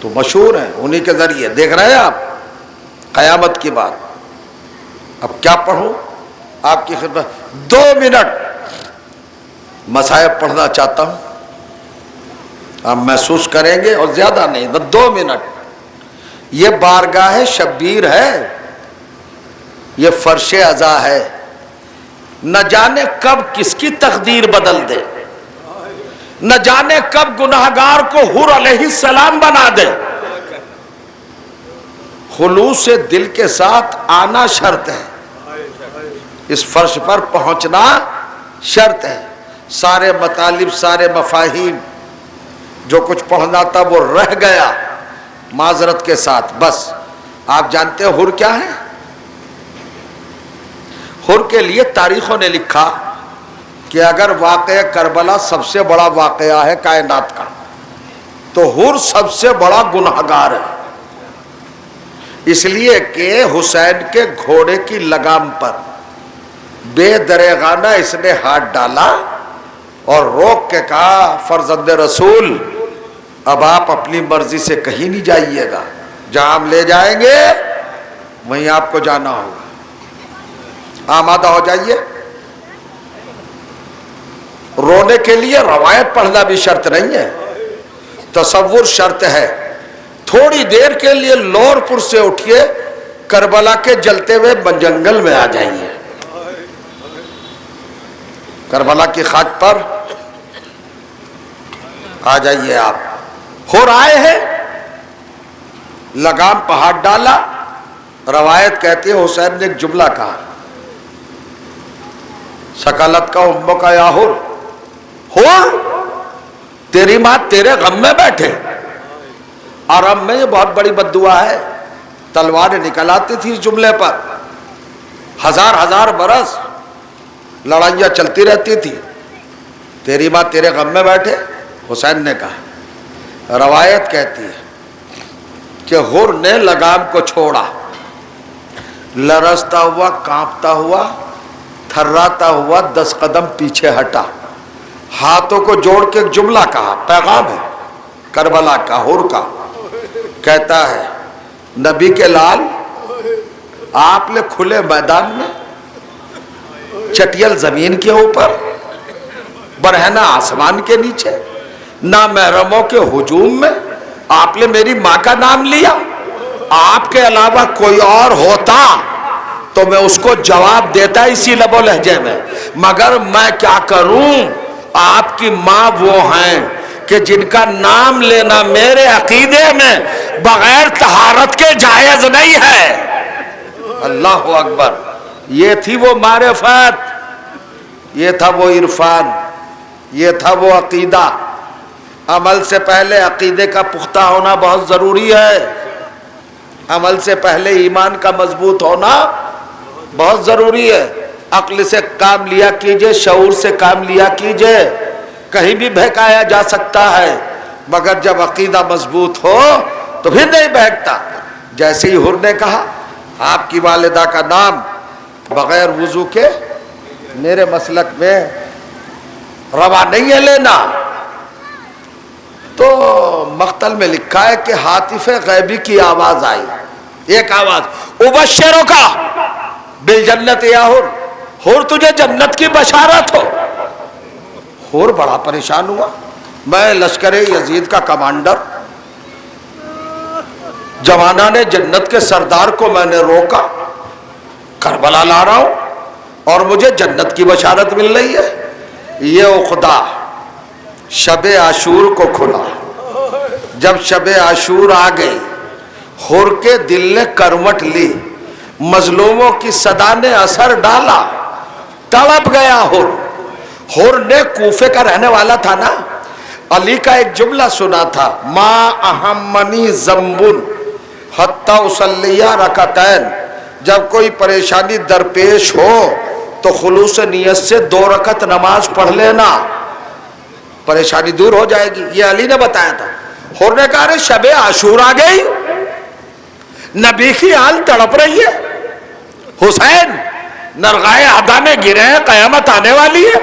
تو مشہور ہیں انہی کے ذریعے۔ دیکھ رہے ہیں آپ قیامت کی بات۔ اب کیا پڑھوں آپ کی خدمت؟ 2 منٹ مصائب پڑھنا چاہتا ہوں، آپ محسوس کریں گے، اور زیادہ نہیں، 2 منٹ۔ یہ بارگاہ شبیر ہے، یہ فرش عزا ہے، نہ جانے کب کس کی تقدیر بدل دے، نہ جانے کب گناہگار کو حور علیہ السلام بنا دے۔ خلوص دل کے ساتھ آنا شرط ہے، اس فرش پر پہنچنا شرط ہے۔ سارے مطالب، سارے مفاہیم، جو کچھ پڑھنا تھا وہ رہ گیا معذرت کے ساتھ۔ بس آپ جانتے ہیں حر کیا ہے؟ حر کے لیے تاریخوں نے لکھا کہ اگر واقعہ کربلا سب سے بڑا واقعہ ہے کائنات کا، تو حر سب سے بڑا گنہگار ہے، اس لیے کہ حسین کے گھوڑے کی لگام پر بے دریغانہ اس نے ہاتھ ڈالا اور روک کے کہا فرزند رسول اب آپ اپنی مرضی سے کہیں نہیں جائیے گا، جہاں ہم لے جائیں گے وہیں آپ کو جانا ہوگا، آمادہ ہو جائیے۔ رونے کے لیے روایت پڑھنا بھی شرط نہیں ہے، تصور شرط ہے۔ تھوڑی دیر کے لیے لور پور سے اٹھیے، کربلا کے جلتے ہوئے جنگل میں آ جائیے، کربلا کی خاک پر آ جائیے آپ۔ حر آئے ہیں، لگام پہ ہاتھ ڈالا. روایت کہتی ہے حسین نے ایک جملہ کہا, سکالت کا اموں کا یا ہور, تیری ماں تیرے غم میں بیٹھے. عرب میں یہ بہت بڑی بد دعا ہے, تلواریں نکل آتی تھی اس جملے پر, ہزار برس لڑائیاں چلتی رہتی تھی. تیری ماں تیرے غم میں بیٹھے, حسین نے کہا. روایت کہتی ہے کہ حر نے لگام کو چھوڑا, لرزتا ہوا, کانپتا ہوا, تھراتا ہوا 10 قدم پیچھے ہٹا, ہاتھوں کو جوڑ کے ایک جملہ کہا, پیغام ہے کربلا کا, حر کا. کہتا ہے نبی کے لال, آپ نے کھلے میدان میں, چٹیل زمین کے اوپر, برہنہ آسمان کے نیچے, نامحرموں کے ہجوم میں آپ نے میری ماں کا نام لیا. آپ کے علاوہ کوئی اور ہوتا تو میں اس کو جواب دیتا اسی لب و لہجے میں, مگر میں کیا کروں. آپ کی ماں وہ ہیں کہ جن کا نام لینا میرے عقیدے میں بغیر طہارت کے جائز نہیں ہے. اللہ اکبر. یہ تھی وہ معرفت, یہ تھا وہ عرفان, یہ تھا وہ عقیدہ. عمل سے پہلے عقیدے کا پختہ ہونا بہت ضروری ہے. عمل سے پہلے ایمان کا مضبوط ہونا بہت ضروری ہے. عقل سے کام لیا کیجئے, شعور سے کام لیا کیجئے, کہیں بھی بہکایا جا سکتا ہے, مگر جب عقیدہ مضبوط ہو تو پھر نہیں بہکتا. جیسے ہی حر نے کہا آپ کی والدہ کا نام بغیر وضو کے میرے مسلک میں روا نہیں ہے لینا, تو مقتل میں لکھا ہے کہ ہاتف غیبی کی آواز آئی, ایک آواز, ابشروں کا بالجنت یا حر, حر تجھے جنت کی بشارت ہو. حر بڑا پریشان ہوا, میں لشکر یزید کا کمانڈر, جوانہ نے جنت کے سردار کو میں نے روکا, کربلا لا رہا ہوں اور مجھے جنت کی بشارت مل رہی ہے. یہ عقدہ شب عاشور کو کھلا. جب شب عاشور آ گئی, حر کے دل نے کروٹ لی, مظلوموں کی صدا نے اثر ڈالا, تڑپ گیا حر. حر نے کوفے کا رہنے والا تھا نا, علی کا ایک جملہ سنا تھا, ما اہمنی ذنب حتی اصلی رکعتین. جب کوئی پریشانی درپیش ہو تو خلوص نیت سے 2 رکعت نماز پڑھ لینا, پریشانی دور ہو جائے گی. یہ علی نے بتایا تھا. حر نے کہا شب عاشور آ گئی, نبی کی آل تڑپ رہی ہے, حسین نرغائے عدا میں گرے ہیں, قیامت آنے والی ہے,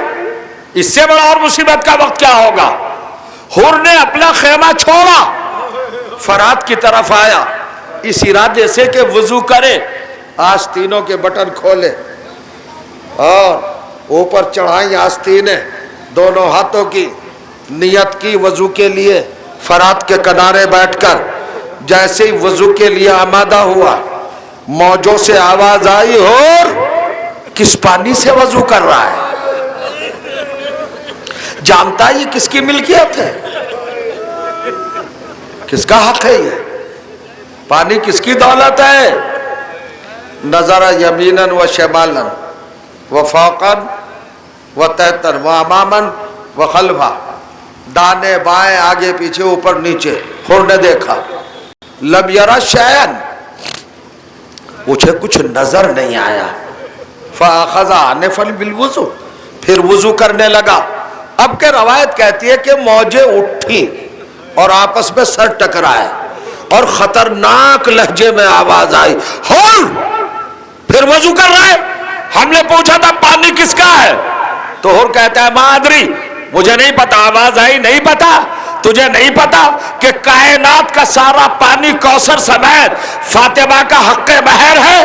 اس سے بڑا اور مصیبت کا وقت کیا ہوگا. حر نے اپنا خیمہ چھوڑا, فرات کی طرف آیا, اس ارادے سے کہ وضو کرے, آستینوں کے بٹن کھولے اور اوپر چڑھائیں آستینیں دونوں ہاتھوں کی, نیت کی وضو کے لیے. فرات کے کنارے بیٹھ کر جیسے ہی وضو کے لیے آمادہ ہوا, موجوں سے آواز آئی, اور کس پانی سے وضو کر رہا ہے؟ جانتا ہے یہ کس کی ملکیت ہے, کس کا حق ہے, یہ پانی کس کی دولت ہے. نظر یمیناً و شمالاً و فوقاً و تحتاً و اماماً و خلفاً, دانے بائیں آگے پیچھے اوپر نیچے. حر نے دیکھا, لم یرا شیئن, مجھے کچھ نظر نہیں آیا. فاخذ عنفا بالوضو, پھر وضو کرنے لگا. اب کہ روایت کہتی ہے کہ موجیں اٹھی اور آپس میں سر ٹکرائے اور خطرناک لہجے میں آواز آئی, حر پھر وضو کر رہا ہے. ہم نے پوچھا تھا پانی کس کا ہے, تو حر کہتا ہے ما ادری, مجھے نہیں پتا. آواز آئی, نہیں پتا, تجھے نہیں پتا کہ کائنات کا سارا پانی کوثر سمیت فاطمہ کا حق مہر ہے.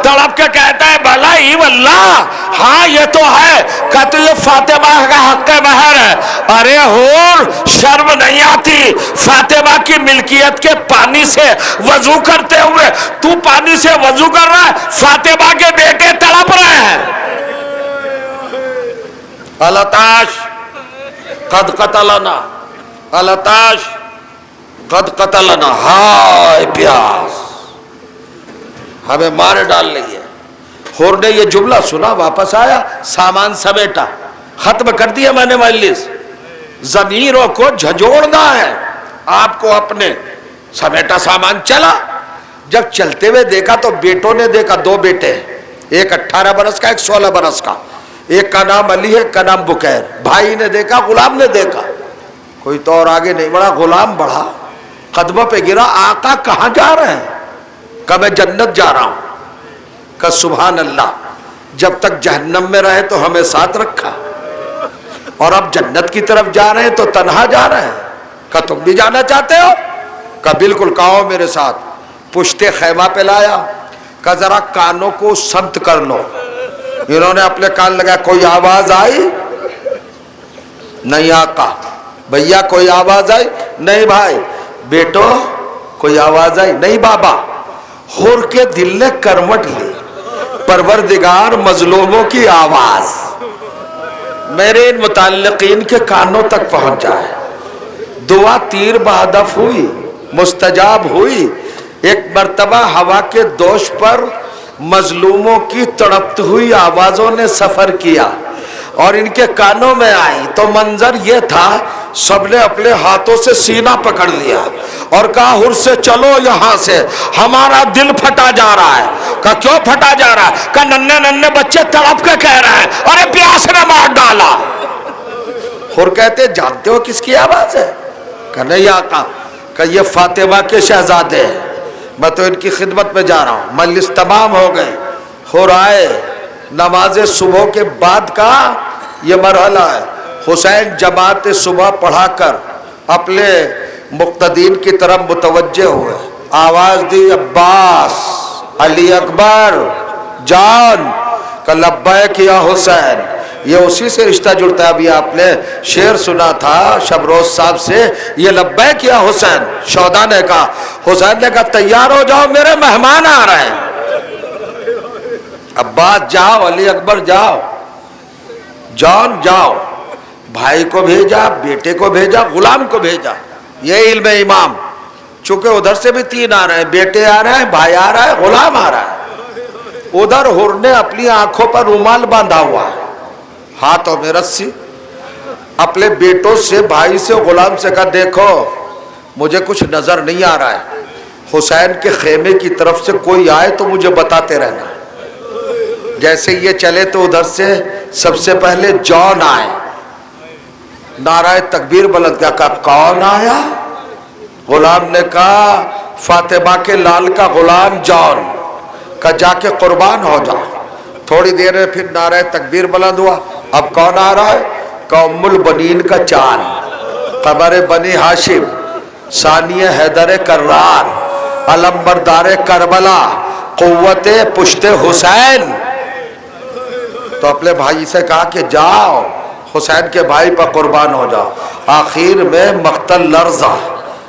تڑپ کے کہتا ہے بھلا ہی واللہ, ہاں یہ تو ہے, کہتے یہ فاطمہ کا حق مہر ہے. ارے حور شرم نہیں آتی, فاطمہ کی ملکیت کے پانی سے وضو کرتے ہوئے تو پانی سے وضو کر رہا ہے, فاطمہ کے بیٹے تڑپ رہے ہیں. الاتاش قد قتلنا, الاتاش قد قتلنا، ہائے پیاس ہمیں مار ڈال رہی ہے۔ حور نے یہ جملہ سنا، واپس آیا، سامان سمیٹا، ختم کر دیا میں نے مجلس، ضمیروں کو جھنجھوڑنا ہے آپ کو اپنے، سمیٹا سامان چلا۔ جب چلتے ہوئے دیکھا تو بیٹوں نے دیکھا، دو بیٹے، ایک 18 برس کا، ایک 16 برس کا، ایک کا نام علی ہے، ایک کا نام بکیر۔ بھائی نے دیکھا، غلام نے دیکھا، کوئی تو اور آگے نہیں بڑھا، غلام بڑھا، قدموں پہ گرا، آقا کہاں جا رہے ہیں؟ کہ میں جنت جا رہا ہوں۔ کہ سبحان اللہ، جب تک جہنم میں رہے تو ہمیں ساتھ رکھا، اور اب جنت کی طرف جا رہے ہیں تو تنہا جا رہے ہیں۔ کہ تم بھی جانا چاہتے ہو؟ کہ بالکل، کہو میرے ساتھ۔ پشتے خیمہ پہ لایا، کہ ذرا کانوں کو سمت کر لو۔ انہوں نے اپنے کان لگایا، کوئی آواز آئی؟ نہیں آقا۔ بھیا کوئی آواز آئی؟ نہیں بھائی۔ بیٹو کوئی آواز آئی؟ نہیں بابا۔ حور کے دل نے کروٹ لی، پروردگار مظلوموں کی آواز میرے ان متعلقین کے کانوں تک پہنچ جائے۔ دعا تیر بہدف ہوئی، مستجاب ہوئی۔ ایک مرتبہ ہوا کے دوش پر مظلوموں کی تڑپتی ہوئی آوازوں نے سفر کیا اور ان کے کانوں میں آئی، تو منظر یہ تھا، سب نے اپنے ہاتھوں سے سینہ پکڑ لیا اور کہا، حور سے چلو یہاں سے، ہمارا دل پھٹا جا رہا ہے۔ کہا کیوں پھٹا جا رہا ہے؟ کہا ننھے ننھے بچے تڑپ کے کہہ رہے ہیں، ارے پیاس نے مار ڈالا۔ حور کہتے جانتے ہو کس کی آواز ہے؟ کہا نہیں آقا۔ کہ یہ فاطمہ کے شہزادے ہیں، میں تو ان کی خدمت میں جا رہا ہوں۔ مجلس تمام ہو گئے، حور آئے، نماز صبح کے بعد کا یہ مرحلہ ہے۔ حسین جماعت صبح پڑھا کر اپنے مقتدین کی طرف متوجہ ہوئے، آواز دی، عباس، علی اکبر، جان۔ کہ لبیک یا حسین۔ یہ اسی سے رشتہ جڑتا ہے۔ ابھی آپ نے شعر سنا تھا شبروز صاحب سے، یہ لبیک یا حسین۔ شودا نے کہا، حسین نے کہا تیار ہو جاؤ، میرے مہمان آ رہے ہیں۔ عباس جاؤ، علی اکبر جاؤ، جان جاؤ۔ بھائی کو بھیجا، بیٹے کو بھیجا، غلام کو بھیجا۔ یہ علم امام، چونکہ ادھر سے بھی تین آ رہے ہیں، بیٹے آ رہے ہیں، بھائی آ رہا ہے، غلام آ رہا ہے۔ ادھر حور نے اپنی آنکھوں پر رومال باندھا ہوا ہے، ہاتھوں میں رسی۔ اپنے بیٹوں سے، بھائی سے، غلام سے کہا، دیکھو مجھے کچھ نظر نہیں آ رہا ہے، حسین کے خیمے کی طرف سے کوئی آئے تو مجھے بتاتے رہنا۔ جیسے یہ چلے تو ادھر سے سب سے پہلے جان آئے، نعرہ تکبیر بلند کیا، کہا کون آیا؟ غلام نے کہا فاطمہ کے لال کا غلام جان۔ کہا جا کے قربان ہو جا۔ تھوڑی دیر میں پھر نعرہ تکبیر بلند ہوا، اب کون آ رہا ہے؟ کہ ام البنین کا چاند، قمر بنی ہاشم، ثانی حیدر کرار، علمبردار کربلا، قوت پشت حسین۔ تو اپنے بھائی سے کہا کہ جاؤ حسین کے بھائی پر قربان ہو جاؤ۔ آخر میں مقتل لرزہ،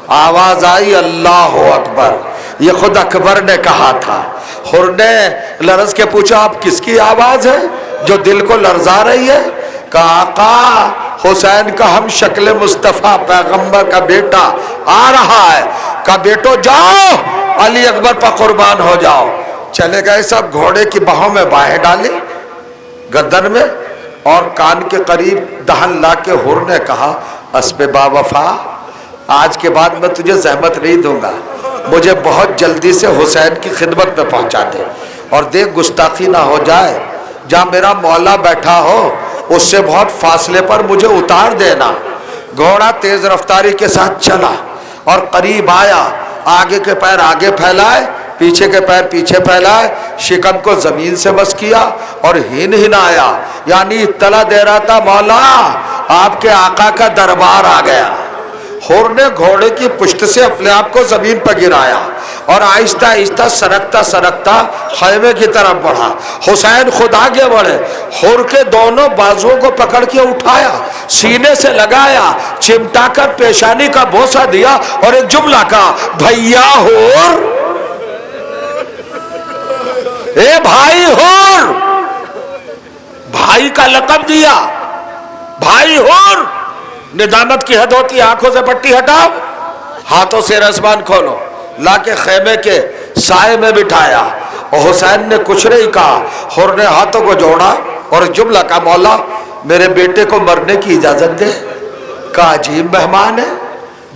آواز آئی اللہ اکبر۔ یہ خود اکبر نے کہا تھا۔ حور نے لرز کے پوچھا، آپ کس کی آواز ہے جو دل کو لرزا رہی ہے؟ کہا آقا حسین کا ہم شکل مصطفیٰ پیغمبر کا بیٹا آ رہا ہے۔ کہا بیٹو جاؤ، علی اکبر پر قربان ہو جاؤ۔ چلے گئے سب، گھوڑے کی باہوں میں باہیں ڈالی گردن میں، اور کان کے قریب دہن لا کے حور نے کہا، اسب با وفا، آج کے بعد میں تجھے زحمت نہیں دوں گا، مجھے بہت جلدی سے حسین کی خدمت میں پہنچا دے، اور دیکھ گستاخی نہ ہو جائے، جہاں میرا مولا بیٹھا ہو اس سے بہت فاصلے پر مجھے اتار دینا۔ گھوڑا تیز رفتاری کے ساتھ چلا اور قریب آیا، آگے کے پیر آگے پھیلائے، پیچھے کے پیر پیچھے پھیلائے، شکم کو زمین سے بس کیا اور ہن ہنایا، یعنی اطلاع دے رہا تھا مولا آپ کے آقا کا دربار آ گیا۔ حور نے گھوڑے کی پشت سے اپنے آپ کو زمین پر گرایا اور آہستہ آہستہ سرکتا سرکتا خیمے کی طرف بڑھا۔ حسین خود آگے بڑھے، حور کے دونوں بازوؤں کو پکڑ کے اٹھایا، سینے سے لگایا، چمٹا کر پیشانی کا بوسہ دیا اور ایک جملہ کہا، بھیا حور، اے بھائی حور، بھائی کا لقب دیا، بھائی حور۔ ندامت کی حد ہوتی ہے، آنکھوں سے پٹی ہٹاؤ، ہاتھوں سے رسمان کھولو، لا کے خیمے کے سائے میں بٹھایا، اور حسین نے کچھ نہیں کہا، حر نے ہاتھوں کو جوڑا اور جملہ کا مولا میرے بیٹے کو مرنے کی اجازت دے۔ کہا عجیب مہمان ہے،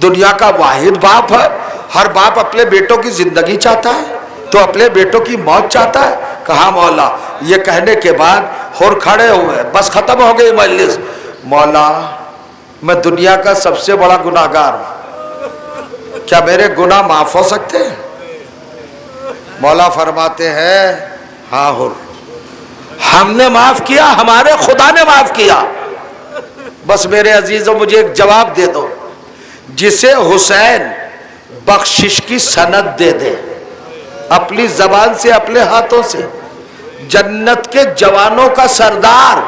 دنیا کا واحد باپ ہے، ہر باپ اپنے بیٹوں کی زندگی چاہتا ہے، تو اپنے بیٹوں کی موت چاہتا ہے۔ کہا مولا، یہ کہنے کے بعد حر کھڑے ہوئے، بس ختم ہو گئی مجلس۔ مولا میں دنیا کا سب سے بڑا گناہگار ہوں، کیا میرے گناہ معاف ہو سکتے ہیں؟ مولا فرماتے ہیں ہاں حر، ہم نے معاف کیا، ہمارے خدا نے معاف کیا۔ بس میرے عزیزوں مجھے ایک جواب دے دو، جسے حسین بخشش کی سند دے دے اپنی زبان سے، اپنے ہاتھوں سے، جنت کے جوانوں کا سردار،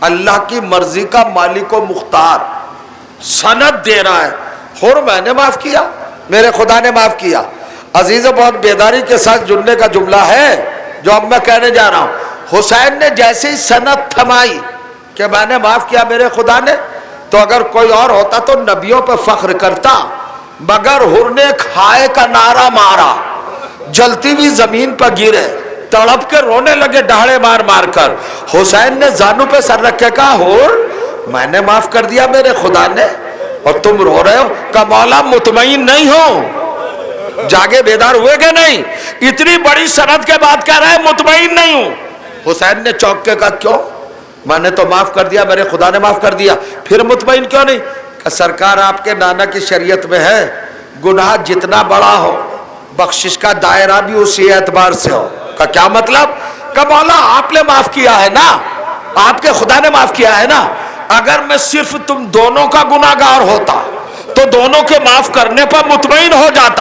اللہ کی مرضی کا مالک و مختار سند دے رہا ہے، حر میں نے معاف کیا، میرے خدا نے معاف کیا۔ عزیزوں بہت بیداری کے ساتھ جننے کا جملہ ہے جو اب میں کہنے جا رہا ہوں۔ حسین نے جیسے ہی سند تھمائی کہ میں نے معاف کیا میرے خدا نے، تو اگر کوئی اور ہوتا تو نبیوں پہ فخر کرتا، مگر حر نے ایک ہائے کا نعرہ مارا، جلتی ہوئی زمین پر گرے، تڑپ کے رونے لگے ڈاڑے مار مار کر۔ حسین نے زانو پہ سر رکھ کے کہا حر میں نے معاف کر دیا میرے خدا نے، اور تم رو رہے ہو؟ کہ مولا مطمئن نہیں ہو، جاگے بیدار ہوئے کہ نہیں؟ اتنی بڑی سند کے بعد کہہ رہے ہیں مطمئن نہیں ہوں۔ حسین نے چونک کے کہا کیوں؟ میں نے تو معاف کر دیا، میرے خدا نے معاف کر دیا، پھر مطمئن کیوں نہیں؟ کہ سرکار آپ کے نانا کی شریعت میں ہے گناہ جتنا بڑا ہو بخشش کا دائرہ بھی اسی اعتبار سے ہو۔ کا کیا مطلب؟ کہ مولا آپ نے معاف کیا ہے نا، آپ کے خدا نے معاف کیا ہے نا، اگر میں صرف تم دونوں کا گناہگار ہوتا تو دونوں کے معاف کرنے پر مطمئن ہو جاتا۔